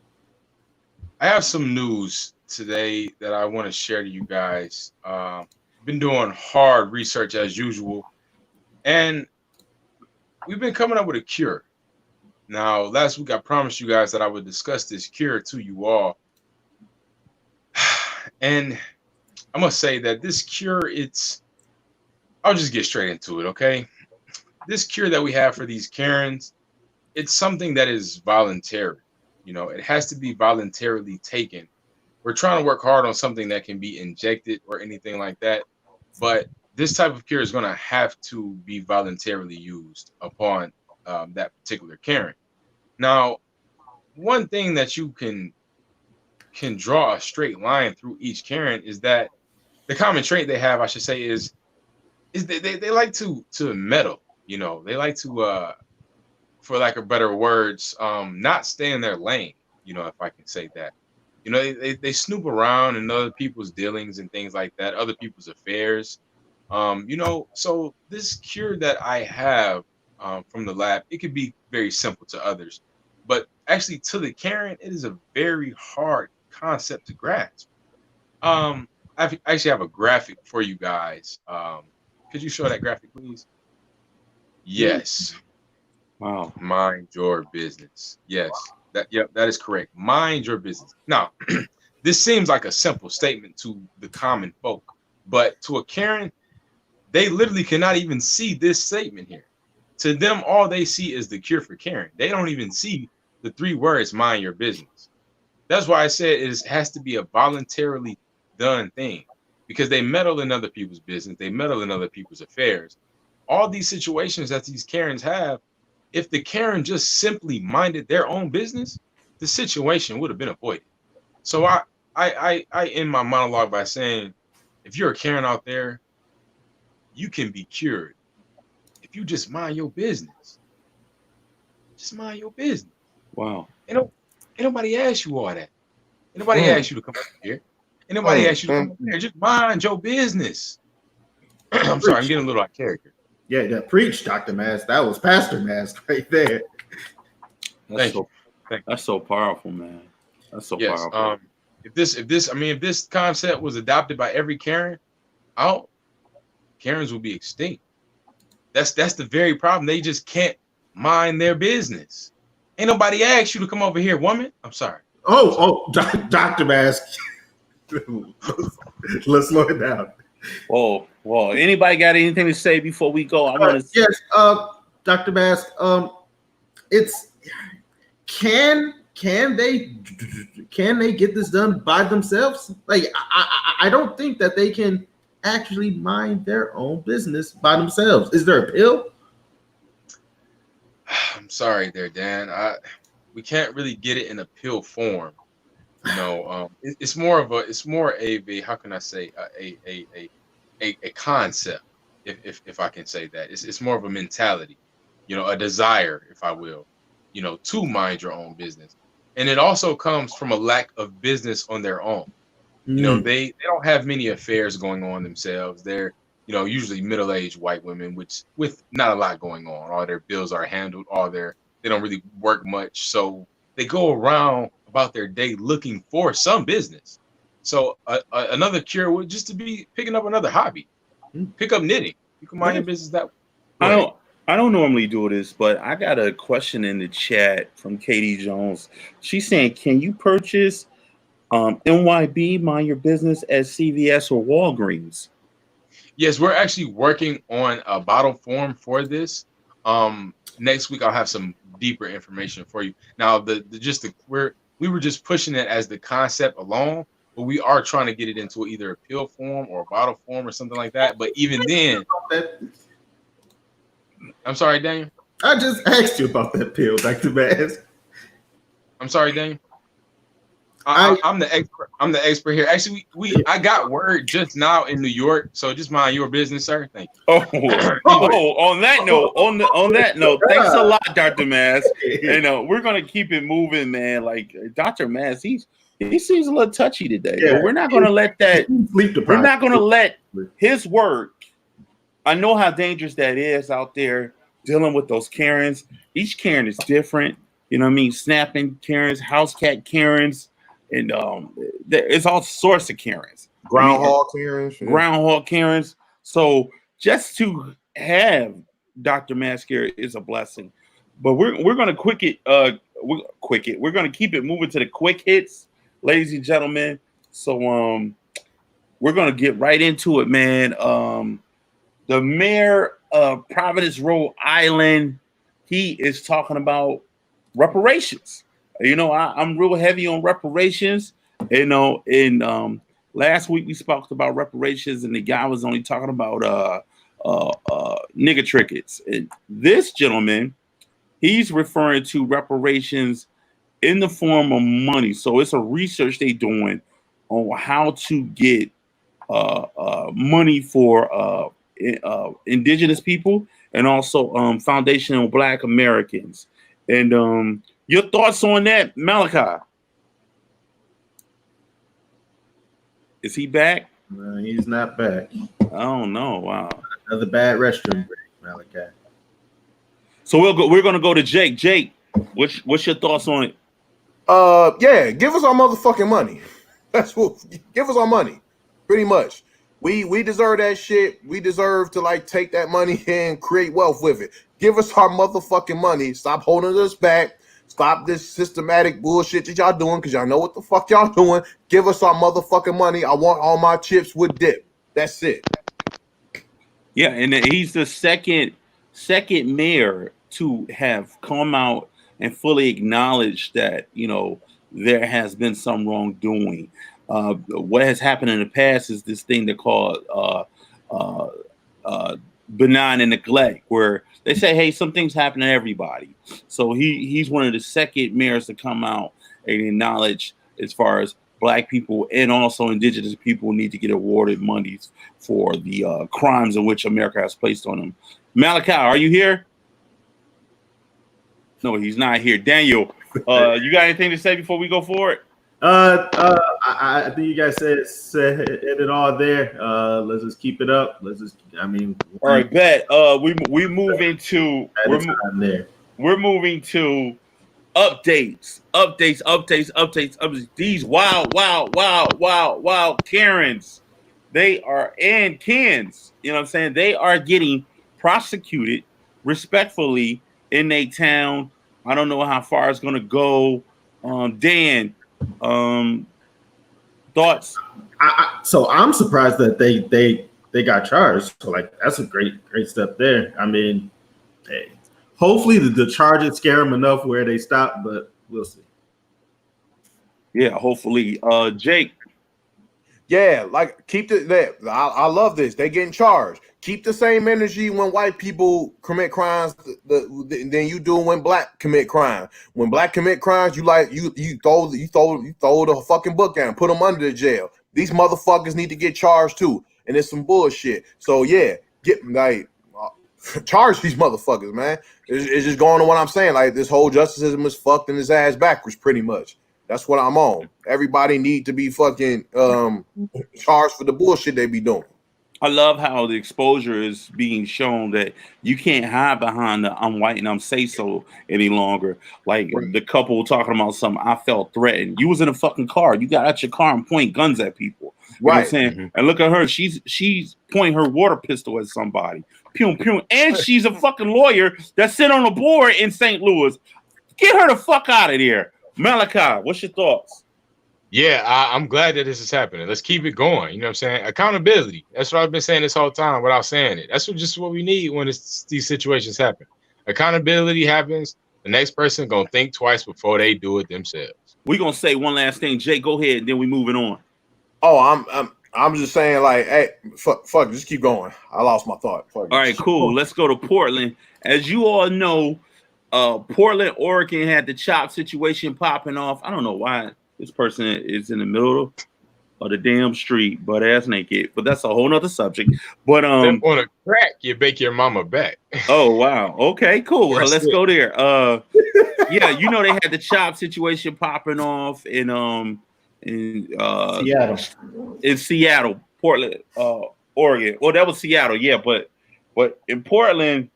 I have some news today that I want to share to you guys. Been doing hard research as usual, and we've been coming up with a cure. Now, last week I promised you guys that I would discuss this cure to you all. And I must say that this cure, I'll just get straight into it, okay? This cure that we have for these Karens, it's something that is voluntary. You know, it has to be voluntarily taken. We're trying to work hard on something that can be injected or anything like that. But this type of cure is going to have to be voluntarily used upon that particular Karen. Now, one thing that you can draw a straight line through each Karen is that the common trait they have, I should say, is they like to meddle. You know, they like to, for lack of better words, not stay in their lane. You know, if I can say that. You know, they snoop around in other people's dealings and things like that, other people's affairs. You know, so this cure that I have from the lab, it could be very simple to others, but actually to the Karen, it is a very hard concept to grasp. I actually have a graphic for you guys. Could you show that graphic, please? Yes. Wow. Mind your business. Yes. That is correct. Mind your business. Now, this seems like a simple statement to the common folk, but to a Karen, they literally cannot even see this statement here. To them, all they see is the cure for Karen. They don't even see the 3 words, mind your business. That's why I said it has to be a voluntarily done thing, because they meddle in other people's business. They meddle in other people's affairs. All these situations that these Karens have, if the Karen just simply minded their own business, the situation would have been avoided. So I end my monologue by saying, if you're a Karen out there, you can be cured if you just mind your business. Just mind your business. Wow. Ain't nobody asked you all that. Ain't nobody asked you to come up here. Ain't nobody asked you to come up here. Just mind your business. I'm sorry, I'm getting a little out of character. Yeah, preach, Dr. Mask. That was Pastor Mask right there. Thank you. That's so powerful, man. That's so powerful. If this concept was adopted by every Karen, Karens will be extinct. That's the very problem. They just can't mind their business. Ain't nobody asked you to come over here, woman. I'm sorry. Dr. Mask. Let's slow it down. Well, anybody got anything to say before we go? I want to. Yes, Dr. Bass. It's can they get this done by themselves? Like, I don't think that they can actually mind their own business by themselves. Is there a pill? I'm sorry there, Dan. We can't really get it in a pill form. You know, it's more of a how can I say a concept, if I can say that. It's more of a mentality, you know, a desire, if I will, you know, to mind your own business. And it also comes from a lack of business on their own. You know, they don't have many affairs going on themselves. They're, you know, usually middle-aged white women, with not a lot going on. All their bills are handled. They don't really work much. So they go around about their day looking for some business. So another cure would just to be picking up another hobby. Pick up knitting. You can mind your business that way. I don't normally do this, but I got a question in the chat from Katie Jones. She's saying, can you purchase NYB, mind your business, at CVS or Walgreens? Yes, we're actually working on a bottle form for this. Next week I'll have some deeper information for you. Now we were just pushing it as the concept alone, but we are trying to get it into either a pill form or a bottle form or something like that. But even then, I'm sorry, Daniel. I just asked you about that pill, Dr. Bass. I'm sorry, Daniel. I'm the expert. I'm the expert here. Actually, I got word just now in New York, so just mind your business, sir. Thank you. On that note, thanks a lot, Dr. Mass. And we're gonna keep it moving, man. Like Dr. Mass, he seems a little touchy today, but we're not gonna let that. We're not gonna let his work. I know how dangerous that is out there dealing with those Karens. Each Karen is different. You know what I mean? Snapping Karens, house cat Karens. And it's all sorts of Karens. Groundhog Karens. Yeah. Groundhog Karens. So just to have Dr. Mascara is a blessing. But we're gonna we're gonna keep it moving to the quick hits, ladies and gentlemen. So we're gonna get right into it, man. The mayor of Providence, Rhode Island, he is talking about reparations. You know, I'm real heavy on reparations. You know, and last week we spoke about reparations, and the guy was only talking about nigger trickets. And this gentleman, he's referring to reparations in the form of money. So it's a research they're doing on how to get money for indigenous people and also foundational Black Americans. And your thoughts on that, Malachi? Is he back? No, he's not back. I don't know. Wow. Another bad restroom break, Malachi. So we're gonna go to Jake. Jake, what's your thoughts on it? Yeah, give us our motherfucking money. Give us our money. Pretty much. We deserve that shit. We deserve to like take that money and create wealth with it. Give us our motherfucking money. Stop holding us back. Stop this systematic bullshit that y'all doing, because y'all know what the fuck y'all doing. Give us our motherfucking money. I want all my chips with dip. That's it. Yeah, and he's the second mayor to have come out and fully acknowledged that, you know, there has been some wrongdoing. What has happened in the past is this thing they call benign neglect, where they say, hey, some things happen to everybody. So he's one of the second mayors to come out and acknowledge, as far as Black people and also indigenous people need to get awarded monies for the crimes in which America has placed on them. Malachi, are you here? No, he's not here. Daniel, you got anything to say before we go forward? I think you guys said it all there. Let's just keep it up. All right, bet. We move into we're moving to updates. These wild Karens, they are, and Kens, you know what I'm saying? They are getting prosecuted respectfully in their town. I don't know how far it's gonna go. Dan, thoughts? So I'm surprised that they got charged. So like that's a great step there. I mean, hey, hopefully the charges scare them enough where they stop, but we'll see. Yeah, hopefully. Jake. Yeah, like keep that. I love this. They getting charged. Keep the same energy when white people commit crimes than you do when black commit crime. When black commit crimes, you throw the fucking book down, put them under the jail. These motherfuckers need to get charged too, and it's some bullshit. So yeah, charge these motherfuckers, man. It's just going to what I'm saying. Like this whole justice system is fucked in his ass backwards, pretty much. That's what I'm on. Everybody need to be fucking charged for the bullshit they be doing. I love how the exposure is being shown that you can't hide behind the I'm white and I'm say so any longer. Like the couple talking about something, I felt threatened. You was in a fucking car. You got out your car and point guns at people. You know what I'm saying? Mm-hmm. And look at her. She's pointing her water pistol at somebody. Pew, pew. And she's a fucking lawyer that sit on a board in St. Louis. Get her the fuck out of there. Malachi, what's your thoughts? Yeah, I'm glad that this is happening. Let's keep it going. You know what I'm saying? Accountability. That's what I've been saying this whole time without saying it. That's just what we need when these situations happen. Accountability happens. The next person going to think twice before they do it themselves. We're going to say one last thing. Jay, go ahead, and then we moving on. Oh, I'm just saying, like, hey, fuck, just keep going. I lost my thought. Fuck. All right, cool. Let's go to Portland. As you all know, Portland, Oregon had the chop situation popping off. I don't know why this person is in the middle of the damn street, butt ass naked, but that's a whole nother subject. But on a crack, you bake your mama back. Oh wow. Okay, cool. Let's go there. Yeah, you know they had the chop situation popping off in Seattle. In Seattle, Portland, Oregon. Well, that was Seattle, yeah, but in Portland,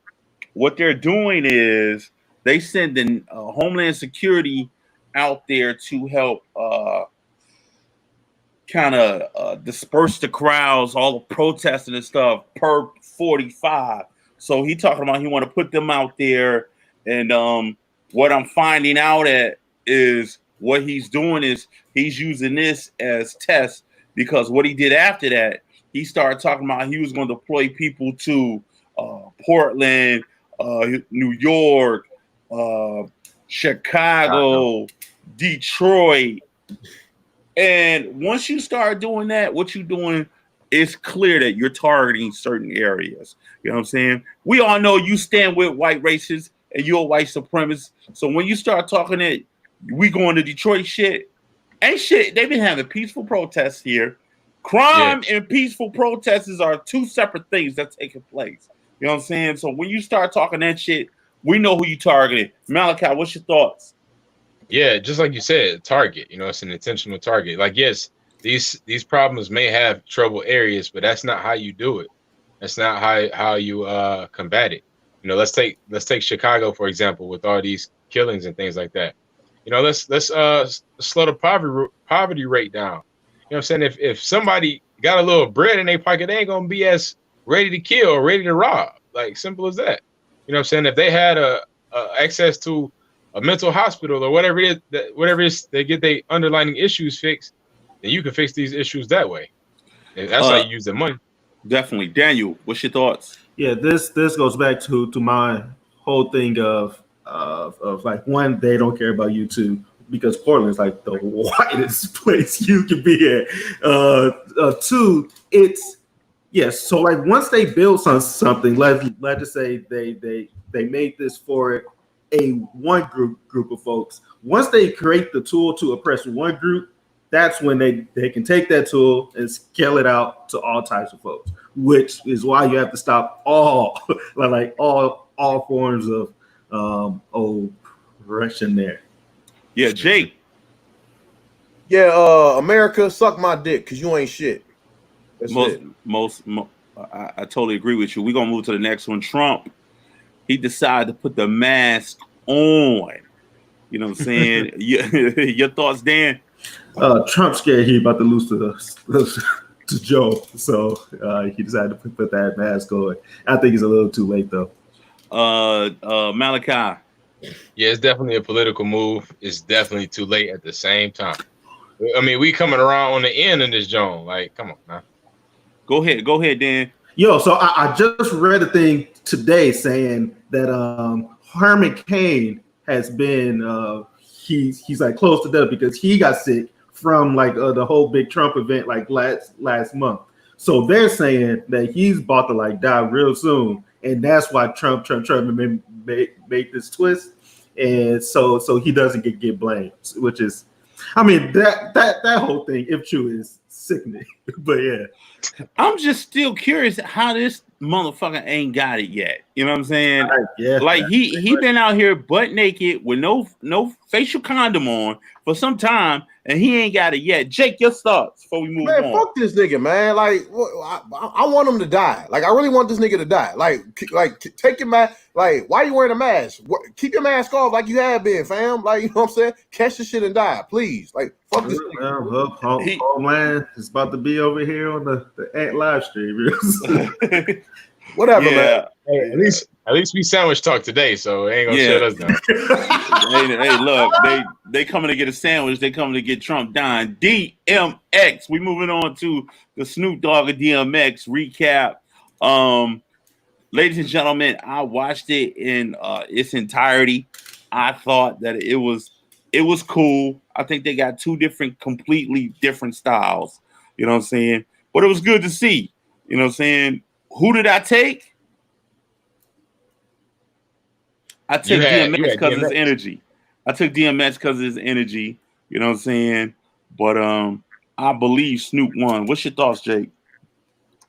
what they're doing is they sending Homeland Security out there to help kind of disperse the crowds, all the protesting and stuff per 45. So he talking about he want to put them out there. And what I'm finding out is what he's doing is he's using this as test, because what he did after that, he started talking about he was going to deploy people to Portland, New York, Chicago, Detroit. And once you start doing that, what you're doing, it's clear that you're targeting certain areas. You know what I'm saying? We all know you stand with white racists and you're a white supremacist. So when you start talking that we going to Detroit shit, ain't shit. They've been having peaceful protests here. Crime and peaceful protests are two separate things that's taking place. You know what I'm saying? So when you start talking that shit, we know who you targeted. Malachi, what's your thoughts? Yeah, just like you said, target. You know, it's an intentional target. Like, yes, these problems may have trouble areas, but that's not how you do it. That's not how you combat it. You know, let's take Chicago for example, with all these killings and things like that. You know, let's slow the poverty rate down. You know what I'm saying? If somebody got a little bread in their pocket, they ain't gonna be as ready to kill or ready to rob. Like, simple as that. You know what I'm saying? If they had access to a mental hospital or whatever it is, they get their underlying issues fixed, then you can fix these issues that way. And that's how you use the money. Definitely. Daniel, what's your thoughts? Yeah, this goes back to my whole thing of like, one, they don't care about you, two, because Portland's like the whitest place you can be at. Two, it's yes. So like once they build something, let's just say they made this for one group of folks. Once they create the tool to oppress one group, that's when they can take that tool and scale it out to all types of folks, which is why you have to stop all forms of oppression there. Yeah, Jake. Yeah, America, suck my dick because you ain't shit. I totally agree with you. We're gonna move to the next one. Trump, he decided to put the mask on. You know what I'm saying? Your thoughts, Dan? Trump's scared he about to lose to Joe, so he decided to put that mask on. I think it's a little too late though. Malachi. Yeah, it's definitely a political move. It's definitely too late at the same time. I mean, we coming around on the end of this joint. Like, come on, man. Go ahead, Dan. Yo, so I just read a thing today saying that Herman Cain has been he's like close to death because he got sick from like the whole big Trump event like last month. So they're saying that he's about to like die real soon, and that's why Trump made this twist, and so he doesn't get blamed, which is, I mean, that whole thing, if true, is sickening. But yeah, I'm just still curious how this motherfucker ain't got it yet. You know what I'm saying? yeah, like he been out here butt naked with no facial condom on for some time, and he ain't got it yet. Jake, your thoughts before we move on. Man, fuck this nigga, man. Like, I want him to die. Like, I really want this nigga to die. Like take your mask. Like, why you wearing a mask? Keep your mask off like you have been, fam. Like, you know what I'm saying? Catch the shit and die, please. Like, fuck this nigga. Homeland is about to be over here on the live stream. Whatever, Yeah. man. Hey, at least we sandwich talk today, so it ain't gonna shut us down. hey, look, they coming to get a sandwich. They coming to get Trump dying. DMX. We moving on to the Snoop Dogg of DMX recap. Ladies and gentlemen, I watched it in its entirety. I thought that it was cool. I think they got two completely different styles. You know what I'm saying? But it was good to see. You know what I'm saying? Who did I take? I took DMX because of his energy. I took DMX because of his energy. You know what I'm saying? But I believe Snoop won. What's your thoughts, Jake?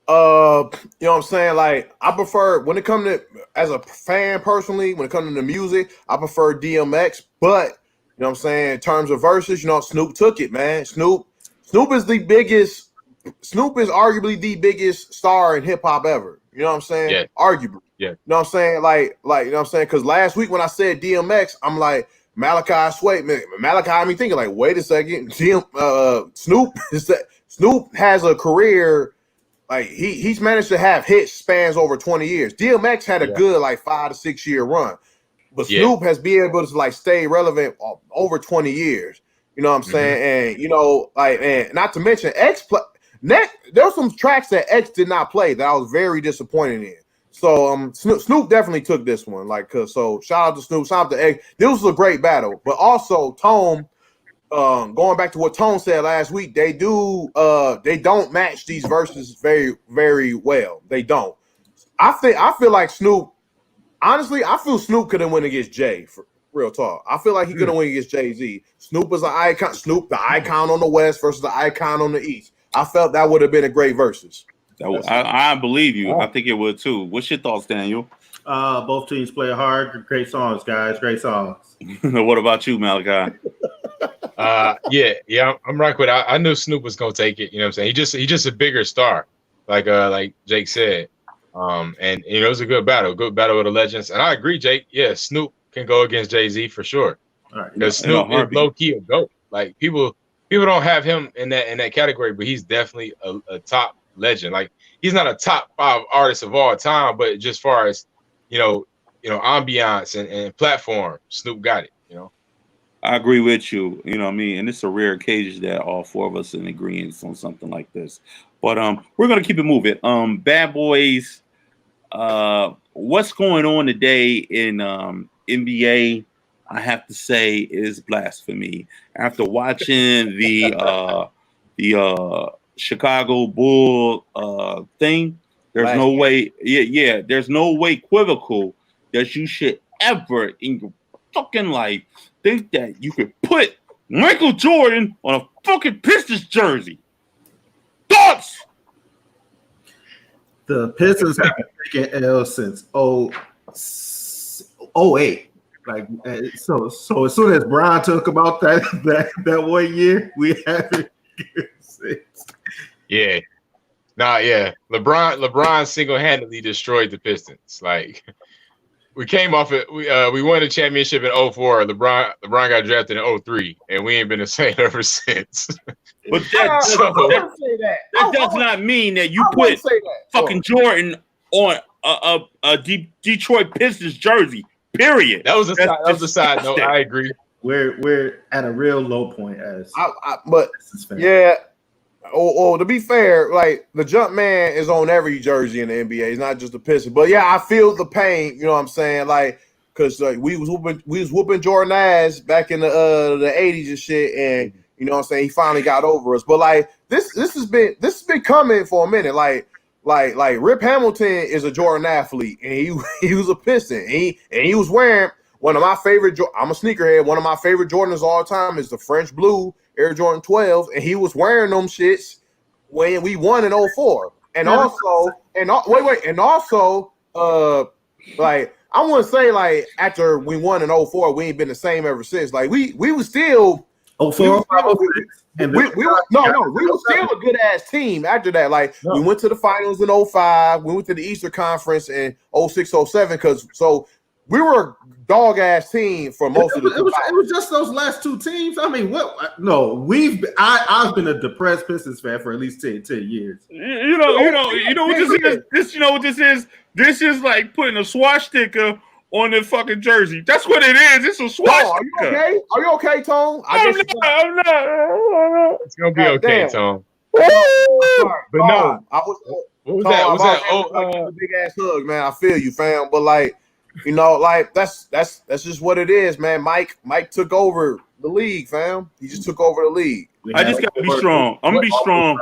You know what I'm saying? Like, I prefer, when it comes to, as a fan personally, when it comes to the music, I prefer DMX. But, you know what I'm saying, in terms of verses, you know, Snoop took it, man. Snoop is arguably the biggest star in hip hop ever. You know what I'm saying? Yeah. Arguably. Yeah. You know what I'm saying? Like, you know what I'm saying? Because last week when I said DMX, I'm like, Malachi Sway, man. Malachi, I mean, thinking like, wait a second. Snoop has a career, like he's managed to have hits spans over 20 years. DMX had a good like 5 to 6 year run. But Snoop has been able to like stay relevant over 20 years. You know what I'm saying? And you know, like, and not to mention there's some tracks that X did not play that I was very disappointed in. So Snoop definitely took this one. Like, so shout out to Snoop, shout out to X. This was a great battle. But also Tone, going back to what Tone said last week, they don't match these verses very, very well. They don't. I feel like Snoop, honestly, I feel Snoop could have won against Jay, for real talk. I feel like he could have won against Jay-Z. Snoop is an icon. Snoop, the icon on the West versus the icon on the East. I felt that would have been a great versus. I believe you. I think it would too. What's your thoughts, Daniel? Both teams play hard. Great songs, guys. Great songs. What about you, Malachi? Yeah, I'm right with it. I knew Snoop was gonna take it. You know what I'm saying? He's just a bigger star, like Jake said. And you know, it was a good battle with the legends. And I agree, Jake. Yeah, Snoop can go against Jay-Z for sure. Because Snoop is low key a GOAT. Like people don't have him in that category, but he's definitely a top legend. Like, he's not a top 5 artist of all time, but just far as you know, ambiance and platform, Snoop got it. You know, I agree with you. You know what I mean? And it's a rare occasion that all 4 of us in agreement on something like this. But we're gonna keep it moving. Bad Boys. What's going on today in NBA? I have to say is blasphemy. After watching the Chicago Bull thing, there's no way. Yeah, there's no way equivocal that you should ever in your fucking life think that you could put Michael Jordan on a fucking Pistons jersey. Thoughts? The Pistons have been taking L since 08. Like, so as soon as Brian took about that 1 year, we haven't. Yeah. Yeah. LeBron single-handedly destroyed the Pistons. Like, we came off it. We won a championship in 04. LeBron got drafted in 03, and we ain't been the same ever since. But that does not mean that you put fucking Jordan on a Detroit Pistons jersey. Period. That was a side note. I agree. We're at a real low point as but yeah, to be fair, like the jump man is on every jersey in the NBA. It's not just the Pistons. But yeah, I feel the pain. You know what I'm saying? Like, cause like we was whooping Jordan ass back in the 80s and shit, and you know what I'm saying, he finally got over us. But like this has been coming for a minute. Like Rip Hamilton is a Jordan athlete, and he was a Piston. And he was wearing one of my favorite. I'm a sneakerhead. One of my favorite Jordans all time is the French Blue Air Jordan 12, and he was wearing them shits when we won in 04. And also, like I want to say, like after we won in 04, we ain't been the same ever since. Like we was still 04, we were still a good ass team after that. Like we went to the finals in 05, we went to the Eastern Conference in 06, 07, because so we were a dog ass team for most of the time. It was just those last two teams. I mean, what? No, I've been a depressed Pistons fan for at least 10 years. You know what this is? This, you know what this is? This is like putting a swastika on the fucking jersey. That's what it is. It's a swastika. Are you okay? Are you okay, Tone? I'm not. It's gonna be okay, Tom. But no, what was that? Big ass hug, man. I feel you, fam. But like, you know, like that's just what it is, man. Mike took over the league, fam. He just took over the league. I just gotta be strong. I'm gonna be strong.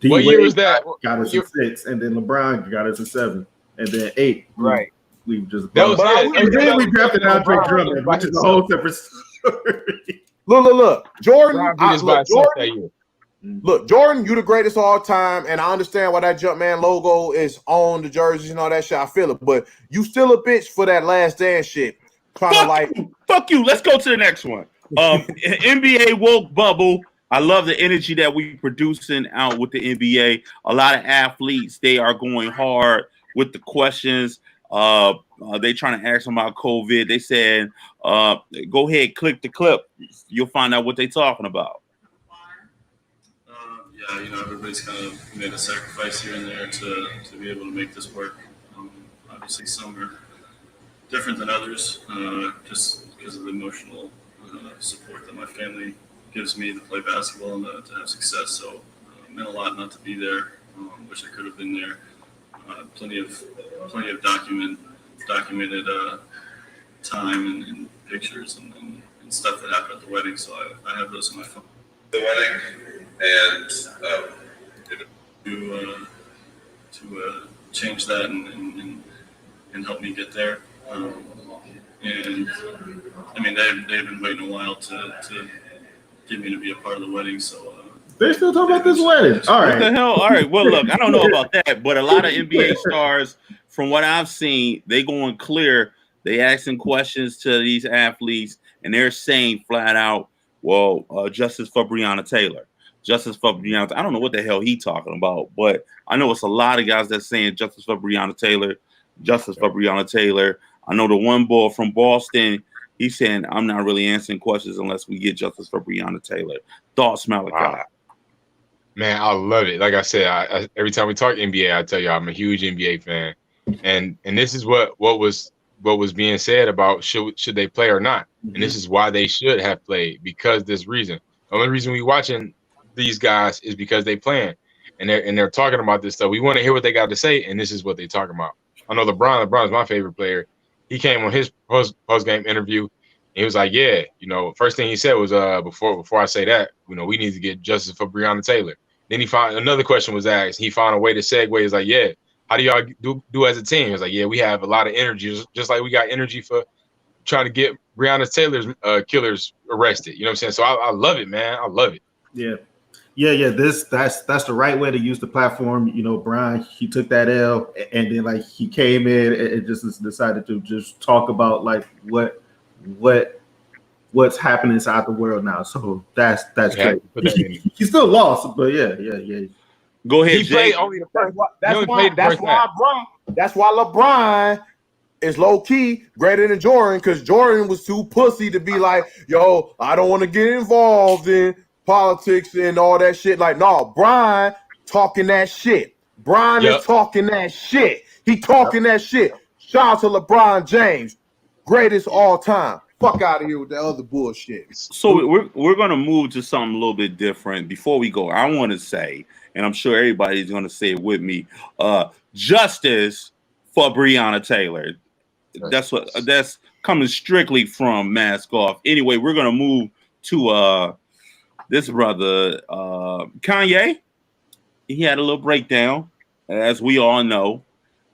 What year was that? Got us at 6, and then LeBron got us at 7, and then 8. Right. We just that was it. And then we drafted Andre Drummond, which is a whole separate story. Look, Jordan. Jordan, you the greatest of all time, and I understand why that Jumpman logo is on the jerseys and all that shit. I feel it, but you still a bitch for that Last Dance shit. Fuck you. Let's go to the next one. NBA woke bubble. I love the energy that we producing out with the NBA. A lot of athletes, they are going hard with the questions. They trying to ask them about COVID. They said, go ahead, click the clip. You'll find out what they talking about. Yeah, you know, everybody's kind of made a sacrifice here and there to be able to make this work. Obviously, some are different than others, just because of the emotional support that my family gives me to play basketball and to have success. So it meant a lot not to be there. Wish I could have been there. Plenty of documented time and pictures and stuff that happened at the wedding. So I have those on my phone. The wedding and to change that and help me get there. And I mean, they've been waiting a while to get me to be a part of the wedding. So they're still talking about this wedding. All right. What the hell? All right. Well, look, I don't know about that, but a lot of NBA stars, from what I've seen, they going clear. They asking questions to these athletes, and they're saying flat out, well, justice for Breonna Taylor. Justice for Breonna. I don't know what the hell he talking about, but I know it's a lot of guys that's saying justice for Breonna Taylor. Justice for Breonna Taylor. I know the one boy from Boston, he's saying, I'm not really answering questions unless we get justice for Breonna Taylor. Thoughts, Malachi? Wow. Man, I love it. Like I said, I every time we talk NBA, I tell you I'm a huge NBA fan, and this is what was being said about should they play or not, and this is why they should have played, because this reason. The only reason we watching these guys is because they playing, and they're talking about this stuff. We want to hear what they got to say, and this is what they talking about. I know LeBron is my favorite player. He came on his post game interview, and he was like, "Yeah, you know, first thing he said was, before I say that, you know, we need to get justice for Breonna Taylor." Then he found another question was asked. He found a way to segue. He's like, "Yeah, how do y'all do as a team?" He's like, "Yeah, we have a lot of energy, just like we got energy for trying to get Breonna Taylor's killers arrested." You know what I'm saying? So I love it, man. I love it. Yeah. That's the right way to use the platform. You know, Brian, he took that L, and then like he came in and just decided to just talk about like what's happening inside the world now. So that's great. He still lost, but yeah. Go ahead, he Jay. played only the first. That's why LeBron is low key greater than Jordan, because Jordan was too pussy to be like, yo, I don't want to get involved in politics and all that shit. Like, no, Brian talking that shit. Brian is talking that shit. He talking that shit. Shout out to LeBron James, greatest all time. Fuck out of here with that other bullshit. So we're gonna move to something a little bit different. Before we go, I want to say, and I'm sure everybody's gonna say it with me, justice for Breonna Taylor. That's coming strictly from Mask Off. Anyway, we're gonna move to this brother Kanye. He had a little breakdown, as we all know,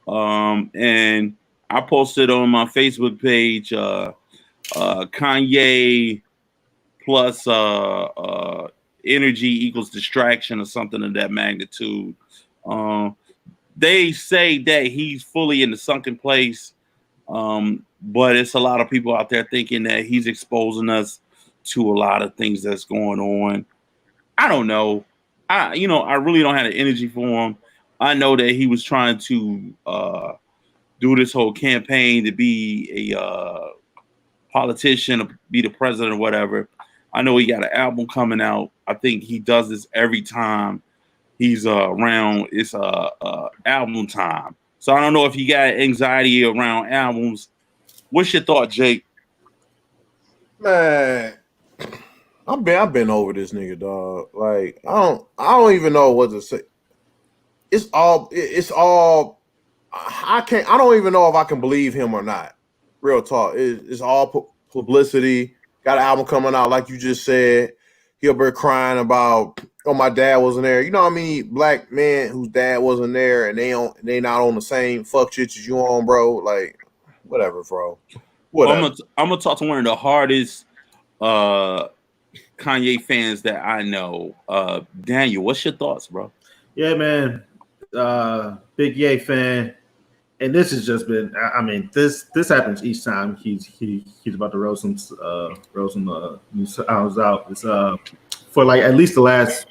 and I posted on my Facebook page. Kanye plus energy equals distraction or something of that magnitude. They say that he's fully in the sunken place, but it's a lot of people out there thinking that he's exposing us to a lot of things that's going on. I don't know. I really don't have the energy for him. I know that he was trying to do this whole campaign to be a politician, or be the president or whatever. I know he got an album coming out. I think he does this every time he's around. It's album time. So I don't know if he got anxiety around albums. What's your thought, Jake? Man, I've been over this nigga, dog. Like I don't even know what to say. It's all. I don't even know if I can believe him or not. Real talk. It's all publicity. Got an album coming out, like you just said. He'll be crying about, oh, my dad wasn't there. You know what I mean? Black men whose dad wasn't there, and they not on the same fuck shit as you on, bro. Like, whatever, bro. Whatever. I'm gonna talk to one of the hardest Kanye fans that I know. Daniel, what's your thoughts, bro? Yeah, man. Big Ye fan. And this has just been, I mean, this happens each time he's about to roast some new songs out. It's for like at least the last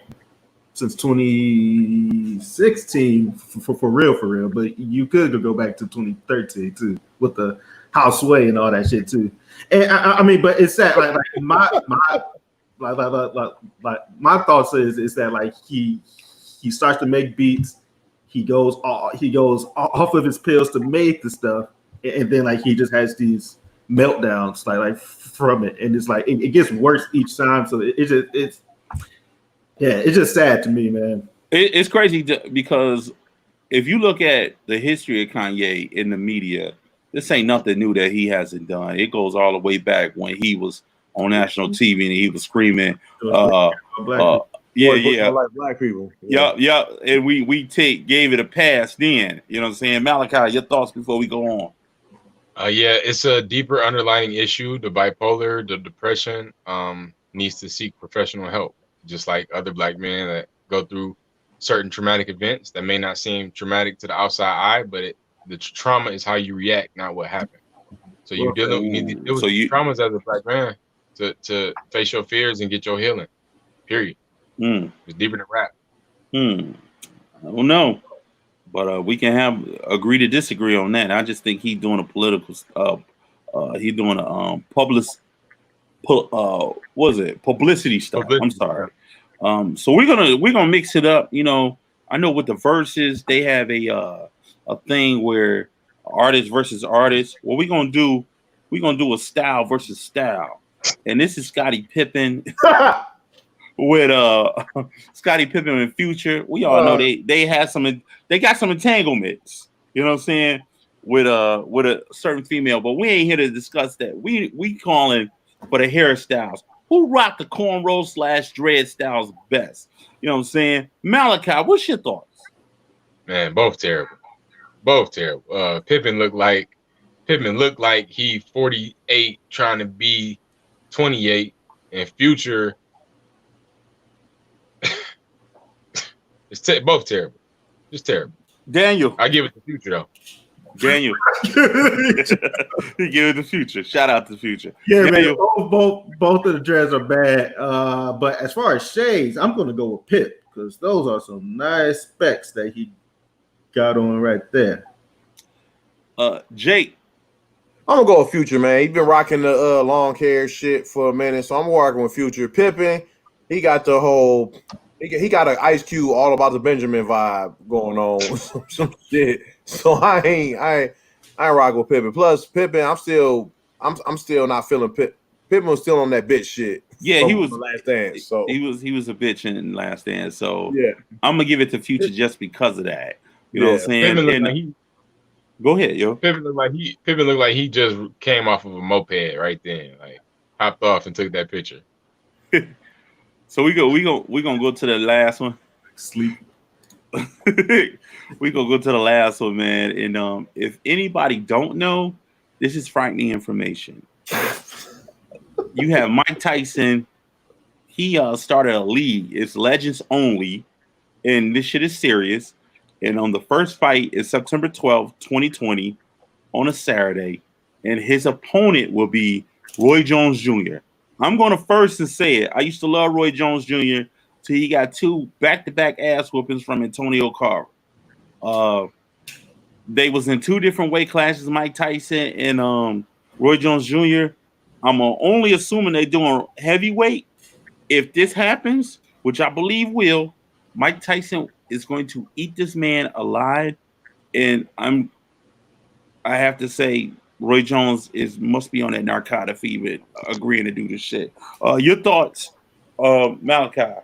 since 2016 for real. But you could go back to 2013 too with the Houseway and all that shit too. And I mean, but it's that like my thoughts is that like he starts to make beats. He goes off of his pills to make the stuff, and then like he just has these meltdowns like from it, and it's like it gets worse each time. So it's just sad to me, man. It's crazy because if you look at the history of Kanye in the media, this ain't nothing new that he hasn't done. It goes all the way back when he was on national TV and he was screaming. Yeah. Like black people. Yeah. And we gave it a pass then. You know what I'm saying? Malachi, your thoughts before we go on. Yeah, it's a deeper underlying issue. The bipolar, the depression, needs to seek professional help. Just like other black men that go through certain traumatic events that may not seem traumatic to the outside eye, but the trauma is how you react, not what happened. So you need to deal with traumas as a black man to face your fears and get your healing. Period. It's deeper than rap. I don't know, but we can agree to disagree on that. I just think he's doing a political he's doing a publicity stuff. I'm sorry. So we're gonna mix it up. You know, I know with the verses they have a thing where artist versus artist. What we're gonna do a style versus style, and this is Scottie Pippen. With Scottie Pippen and Future, we all know they got some entanglements, you know what I'm saying, with a certain female, but we ain't here to discuss that. We calling for the hairstyles. Who rock the cornrow / dread styles best? You know what I'm saying? Malachi, what's your thoughts? Man, both terrible. Pippen looked like he 48 trying to be 28, and Future. It's both terrible. Just terrible. Daniel. I give it to Future though. Daniel. He give it to Future. Shout out to Future. Yeah, Daniel. man. Both of the dreads are bad. But as far as shades, I'm gonna go with Pip because those are some nice specs that he got on right there. Jake. I'm gonna go with Future, man. He's been rocking the long hair shit for a minute, so I'm working with Future. Pippen, he got the whole. He got an Ice Cube All About the Benjamin vibe going on, some shit. So I ain't rocking with Pippen. Plus Pippen, I'm still I'm still not feeling Pittman was still on that bitch shit. Yeah, he was the Last Dance. So he was a bitch in Last Dance. So yeah, I'm gonna give it to Future just because of that. You know what I'm saying? Pittman looked And, like he go ahead, yo. Pittman looked like he just came off of a moped right then, like hopped off and took that picture. So we gonna go to the last one. Sleep. We gonna go to the last one, man. And if anybody don't know, this is frightening information. You have Mike Tyson. He started a league. It's legends only, and this shit is serious. And on the first fight is September 12th, 2020, on a Saturday, and his opponent will be Roy Jones Jr. I'm going to first and say it. I used to love Roy Jones Jr. till he got 2 back-to-back ass whoopings from Antonio Carr. They was in 2 different weight classes, Mike Tyson and Roy Jones Jr. I'm only assuming they're doing heavyweight. If this happens, which I believe will, Mike Tyson is going to eat this man alive. And I have to say, Roy Jones must be on that narcotic fever, agreeing to do this shit. Your thoughts, Malachi?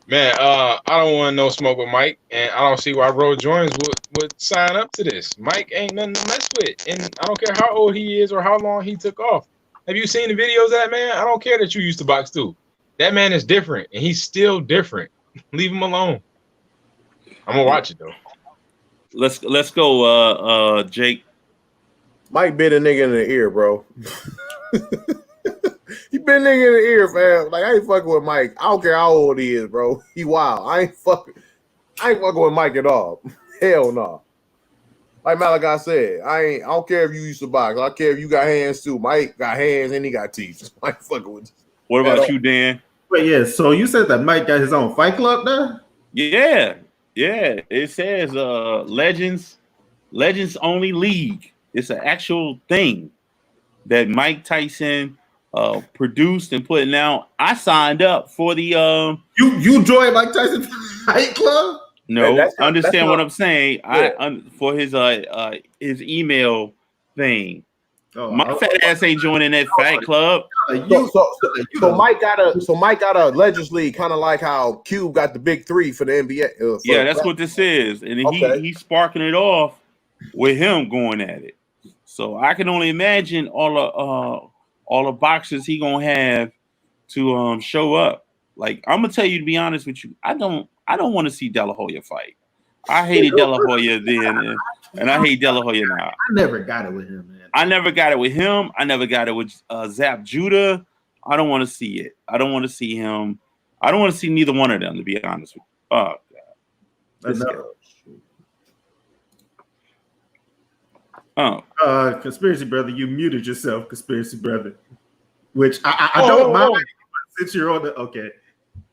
Man, I don't want no smoke with Mike, and I don't see why Roy Jones would sign up to this. Mike ain't nothing to mess with, and I don't care how old he is or how long he took off. Have you seen the videos of that man? I don't care that you used to box too. That man is different, and he's still different. Leave him alone. I'm gonna watch it though. Let's go, Jake. Mike bit a nigga in the ear, bro. He bit a nigga in the ear, fam. Like I ain't fucking with Mike. I don't care how old he is, bro. He wild. I ain't fucking with Mike at all. Hell no. Like Malachi said, I don't care if you used to box. I care if you got hands too. Mike got hands and he got teeth. I ain't fucking with. What about you, Dan? Wait, yeah. So you said that Mike got his own fight club there? Yeah. It says Legends Only League. It's an actual thing that Mike Tyson produced and put out. I signed up for the You joined Mike Tyson Fight Club? No, understand what I'm saying. Yeah. For his email thing. Oh, My fat ass ain't joining that fight club. So Mike got a Legends League, kind of like how Cube got the big 3 for the NBA. Yeah, that's what this is, and he's sparking it off with him going at it. So I can only imagine all the boxers he gonna have to show up. Like I'm gonna tell you, to be honest with you, I don't want to see De La Hoya fight. I hated De La Hoya then, and I hate De La Hoya now. I never got it with him, man. I never got it with him. I never got it with Zap Judah. I don't want to see it. I don't want to see him. I don't want to see neither one of them, to be honest with you. Oh, God. Oh. Conspiracy brother, you muted yourself, conspiracy brother. Which I don't mind since you're on the okay.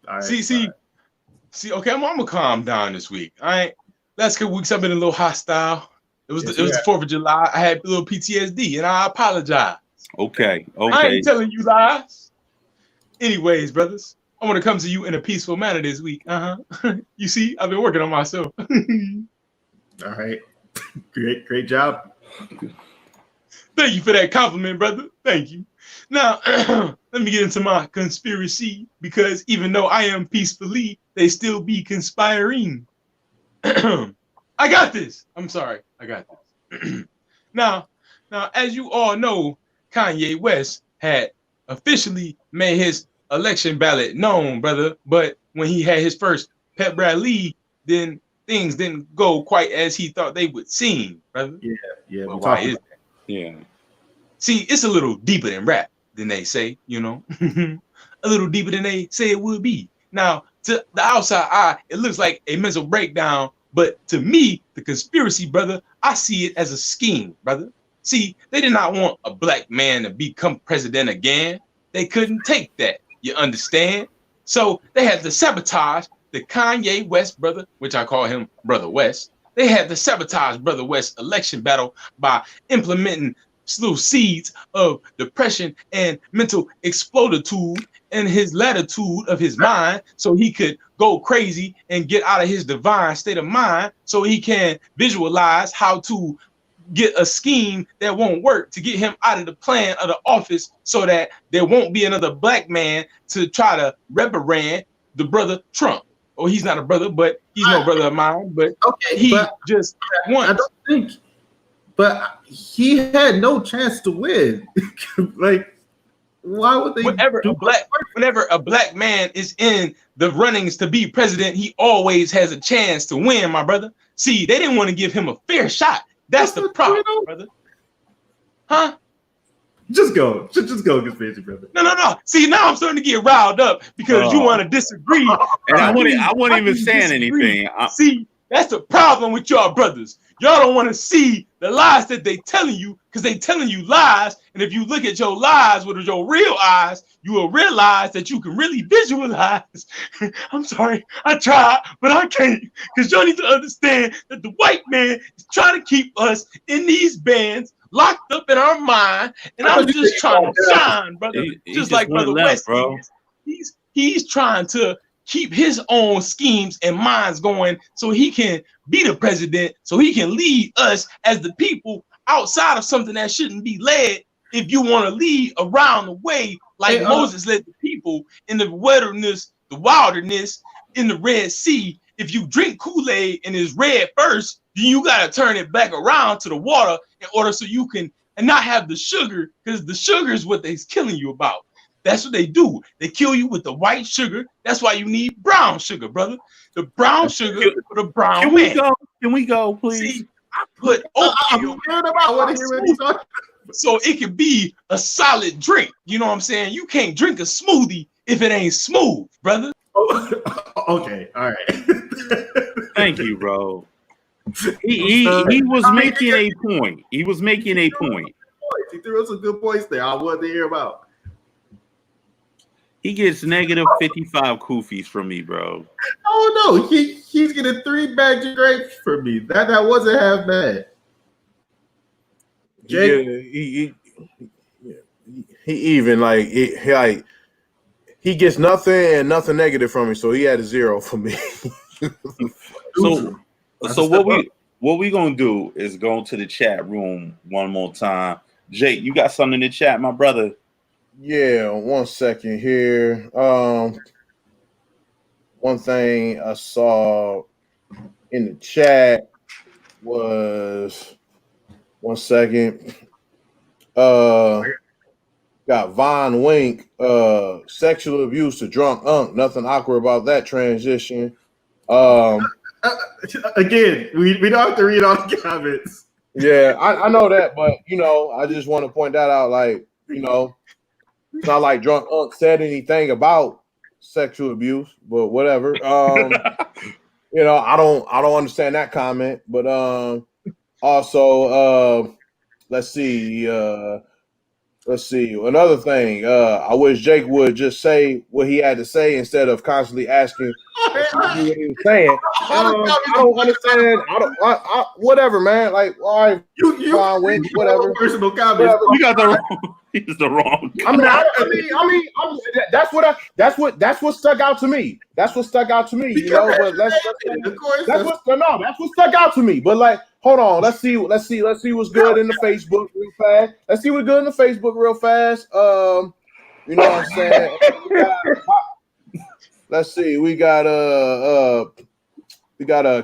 All right, See, okay, I'm gonna calm down this week. Last couple weeks I've been a little hostile. It was the 4th of July. I had a little PTSD, and I apologize. Okay. I ain't telling you lies. Anyways, brothers, I want to come to you in a peaceful manner this week. You see, I've been working on myself. All right. Great job. Thank you for that compliment, brother. Thank you. Now, let me get into my conspiracy, because even though I am peacefully, they still be conspiring. I got this. I'm sorry. I got this. Now, as you all know, Kanye West had officially made his election ballot known, brother. But when he had his first pep rally, then things didn't go quite as he thought they would seem, brother. Yeah. Well, why is that? Yeah. See, it's a little deeper than rap, than they say, you know. A little deeper than they say it would be. Now, to the outside eye, it looks like a mental breakdown. But to me, the conspiracy, brother, I see it as a scheme, brother. See, they did not want a black man to become president again. They couldn't take that, you understand? So they had to sabotage the Kanye West brother, which I call him Brother West. They had to sabotage Brother West's election battle by implementing little seeds of depression and mental exploditude in his latitude of his mind, so he could go crazy and get out of his divine state of mind, so he can visualize how to get a scheme that won't work to get him out of the plan of the office so that there won't be another black man to try to rebrand the brother Trump. Or he's not a brother, but he's no brother of mine. But he just wants. I don't think. But he had no chance to win. Like, why would they? Whenever a black man is in the runnings to be president, he always has a chance to win, my brother. See, they didn't want to give him a fair shot. That's the problem, brother. Huh? Just go, conspiracy brother. No. See, now I'm starting to get riled up because you want to disagree. And I wasn't even saying anything. See, that's the problem with y'all brothers. Y'all don't want to see the lies that they telling you because they telling you lies. And if you look at your lies with your real eyes, you will realize that you can really visualize. I'm sorry, I tried, but I can't because y'all need to understand that the white man is trying to keep us in these bands, locked up in our mind. And I'm just trying to shine, brother. Just like Brother West is. He's trying to keep his own schemes and minds going so he can be the president, so he can lead us as the people outside of something that shouldn't be led. If you want to lead around the way like Moses led the people in the wilderness, in the Red Sea, if you drink Kool-Aid and it's red first, then you got to turn it back around to the water in order so you can and not have the sugar, because the sugar is what they're killing you about. That's what they do. They kill you with the white sugar. That's why you need brown sugar, brother. The brown sugar for the brown man. Can we go, please? See, I put oatmeal so it can be a solid drink. You know what I'm saying? You can't drink a smoothie if it ain't smooth, brother. Okay, all right. Thank you, bro. He was making a point. He was making a point. He threw us some good points there. I wanted to hear about. He gets negative 55 koofies from me, bro. Oh no, he's getting 3 bags of grapes from me. That wasn't half bad. Jake, he even like he gets nothing and nothing negative from me, so he had a 0 for me. So what we gonna do is go to the chat room one more time. Jake, you got something in the chat, my brother? Yeah, 1 second here. One thing I saw in the chat was 1 second. Got Von Wink, sexual abuse to drunk unk. Nothing awkward about that transition. Again, we don't have to read all the comments. Yeah, I know that, but I just want to point that out. Like, it's not like drunk unk said anything about sexual abuse, but whatever. I don't understand that comment. But also, let's see. Another thing. I wish Jake would just say what he had to say instead of constantly asking what he was saying. I don't understand. Whatever, man. Like, all right, you whatever. Personal comments. You got the wrong. He's the wrong. That's what stuck out to me. That's what stuck out to me. But that's what stuck out to me. But like, hold on. Let's see what's good in the Facebook real fast. Let's see what's good in the Facebook real fast. You know what I'm saying? Let's see. We got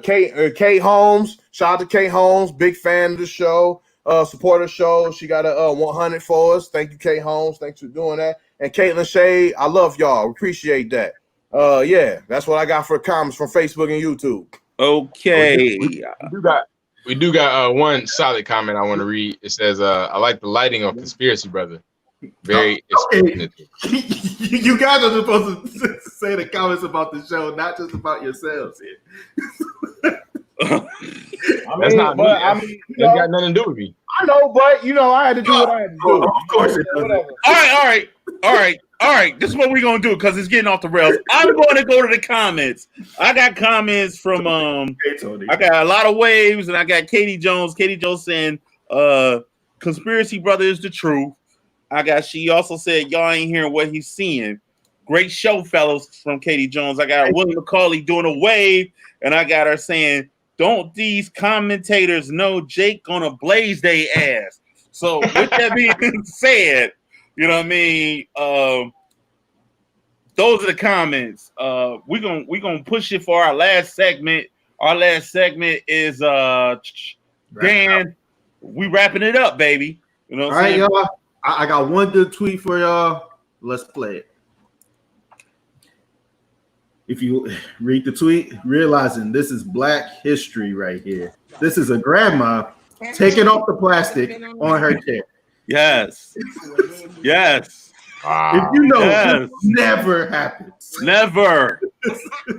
Kate Holmes. Shout out to Kate Holmes, big fan of the show. Support the show. She got a 100 for us. Thank you, Kate Holmes. Thanks for doing that. And Caitlin Shade, I love y'all. Appreciate that. Yeah, that's what I got for comments from Facebook and YouTube. Okay. We do got one solid comment I want to read. It says, I like the lighting of Conspiracy Brother. Very You guys are supposed to say the comments about the show, not just about yourselves here. That's not me. That got nothing to do with me. I know, but I had to do what I had to do. Of course it does. Whatever. All right. This is what we're gonna do because it's getting off the rails. I'm going to go to the comments. I got comments from I got a lot of waves, and I got Katie Jones. Katie Jones saying, "Conspiracy Brother is the truth." She also said, "Y'all ain't hearing what he's seeing." Great show, fellas, from Katie Jones. I got William McCauley doing a wave, and I got her saying, don't these commentators know Jake gonna blaze their ass? So with that being said, you know what I mean? Those are the comments. We're gonna push it for our last segment. Our last segment is Dan. We wrapping it up, baby. You know what I'm saying? Y'all. I got one good tweet for y'all. Let's play it. If you read the tweet, realizing this is Black history right here. This is a grandma taking off the plastic on her chair. Yes. Yes. If you know, this never happens. Never.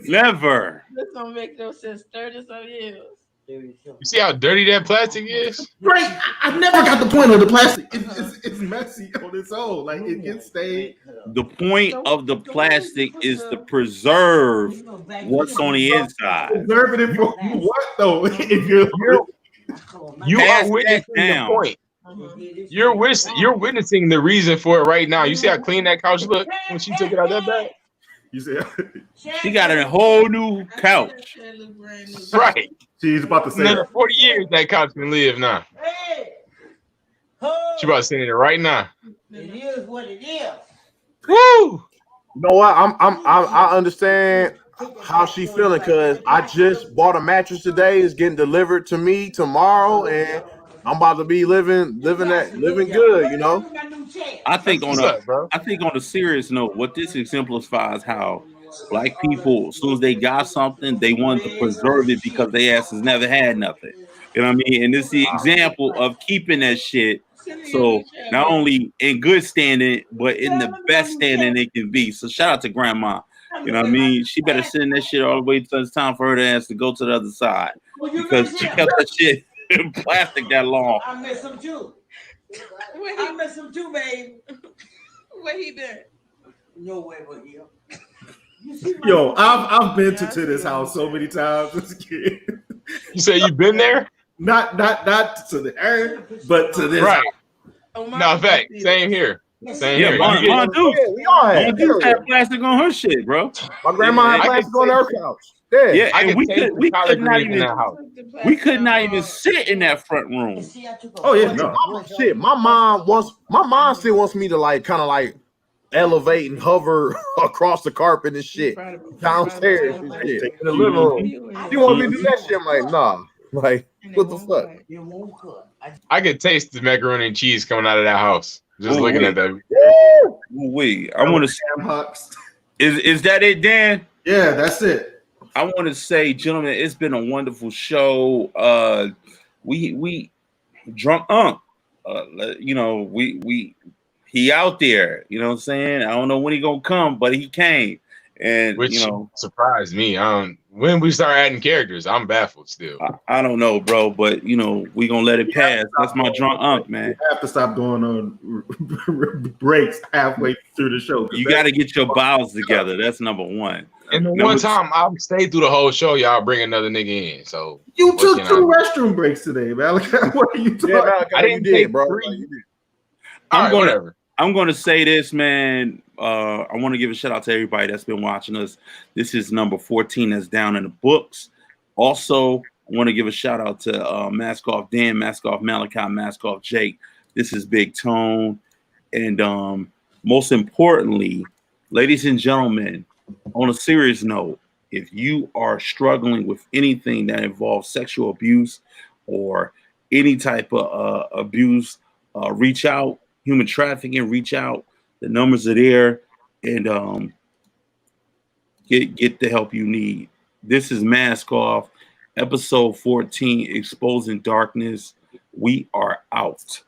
Never. This don't make no sense. 30-some years. You see how dirty that plastic is? Right. I never got the point of the plastic. It's messy on its own. Like it gets stained. The point of the plastic is to preserve what's on the inside. Preservative for what though? If you are witnessing the point. You're witnessing the reason for it right now. You see how clean that couch looked when she took it out that bag? You see, she got a whole new couch. Right. She's about to say another 40 years that couch can live now. She about to say it right now. It is what it is. Woo! You know what? I understand how she feeling because I just bought a mattress today. It's getting delivered to me tomorrow, and I'm about to be living good. You know. I think on a serious note, what this exemplifies how Black people, as soon as they got something, they want to preserve it because they asses never had nothing. You know what I mean? And this is the example of keeping that shit. So not only in good standing, but in the best standing it can be. So shout out to Grandma. You know what I mean? She better send that shit all the way till it's time for her to ask to go to the other side because she kept that shit in plastic that long. I miss him too. I miss him too, babe. What he did? No way but you. Yo, I've been to this house so many times as a kid. You say you've been there? Not to the earth, but to this right. house. No, in fact, same here. Same here. Mine do have plastic on her shit, bro. My grandma had plastic on her couch. Yeah, and we could not even sit in that front room. Oh yeah, no shit. My mom still wants me to like kind of like elevate and hover across the carpet and shit downstairs and shit in the living room. She want me to do that shit. I'm like, nah. Like, what the fuck? I could taste the macaroni and cheese coming out of that house. Just looking at that. Wait, I want to. Is that it, Dan? Yeah, that's it. I want to say, gentlemen, it's been a wonderful show. We drunk Unc. You know, he out there. You know what I'm saying? I don't know when he gonna come, but he came. And which you know, surprised me. When we start adding characters, I'm baffled still. I don't know, bro, but you know, we gonna let it pass. That's my drunk Unc, man. You have to stop going on breaks halfway through the show. You got to get your bowels together. That's number one. And the one time I stayed through the whole show, y'all bring another nigga in. So you took 2 restroom breaks today, man. What are you talking? Yeah, I didn't take bro. I'm going to say this, man. I want to give a shout out to everybody that's been watching us. This is number 14 that's down in the books. Also, I want to give a shout out to Mask Off Dan, Mask Off Malachi, Mask Off Jake. This is Big Tone. And most importantly, ladies and gentlemen, on a serious note, if you are struggling with anything that involves sexual abuse or any type of abuse, reach out. Human trafficking, reach out. The numbers are there, and get the help you need. This is Mask Off, episode 14, Exposing Darkness. We are out.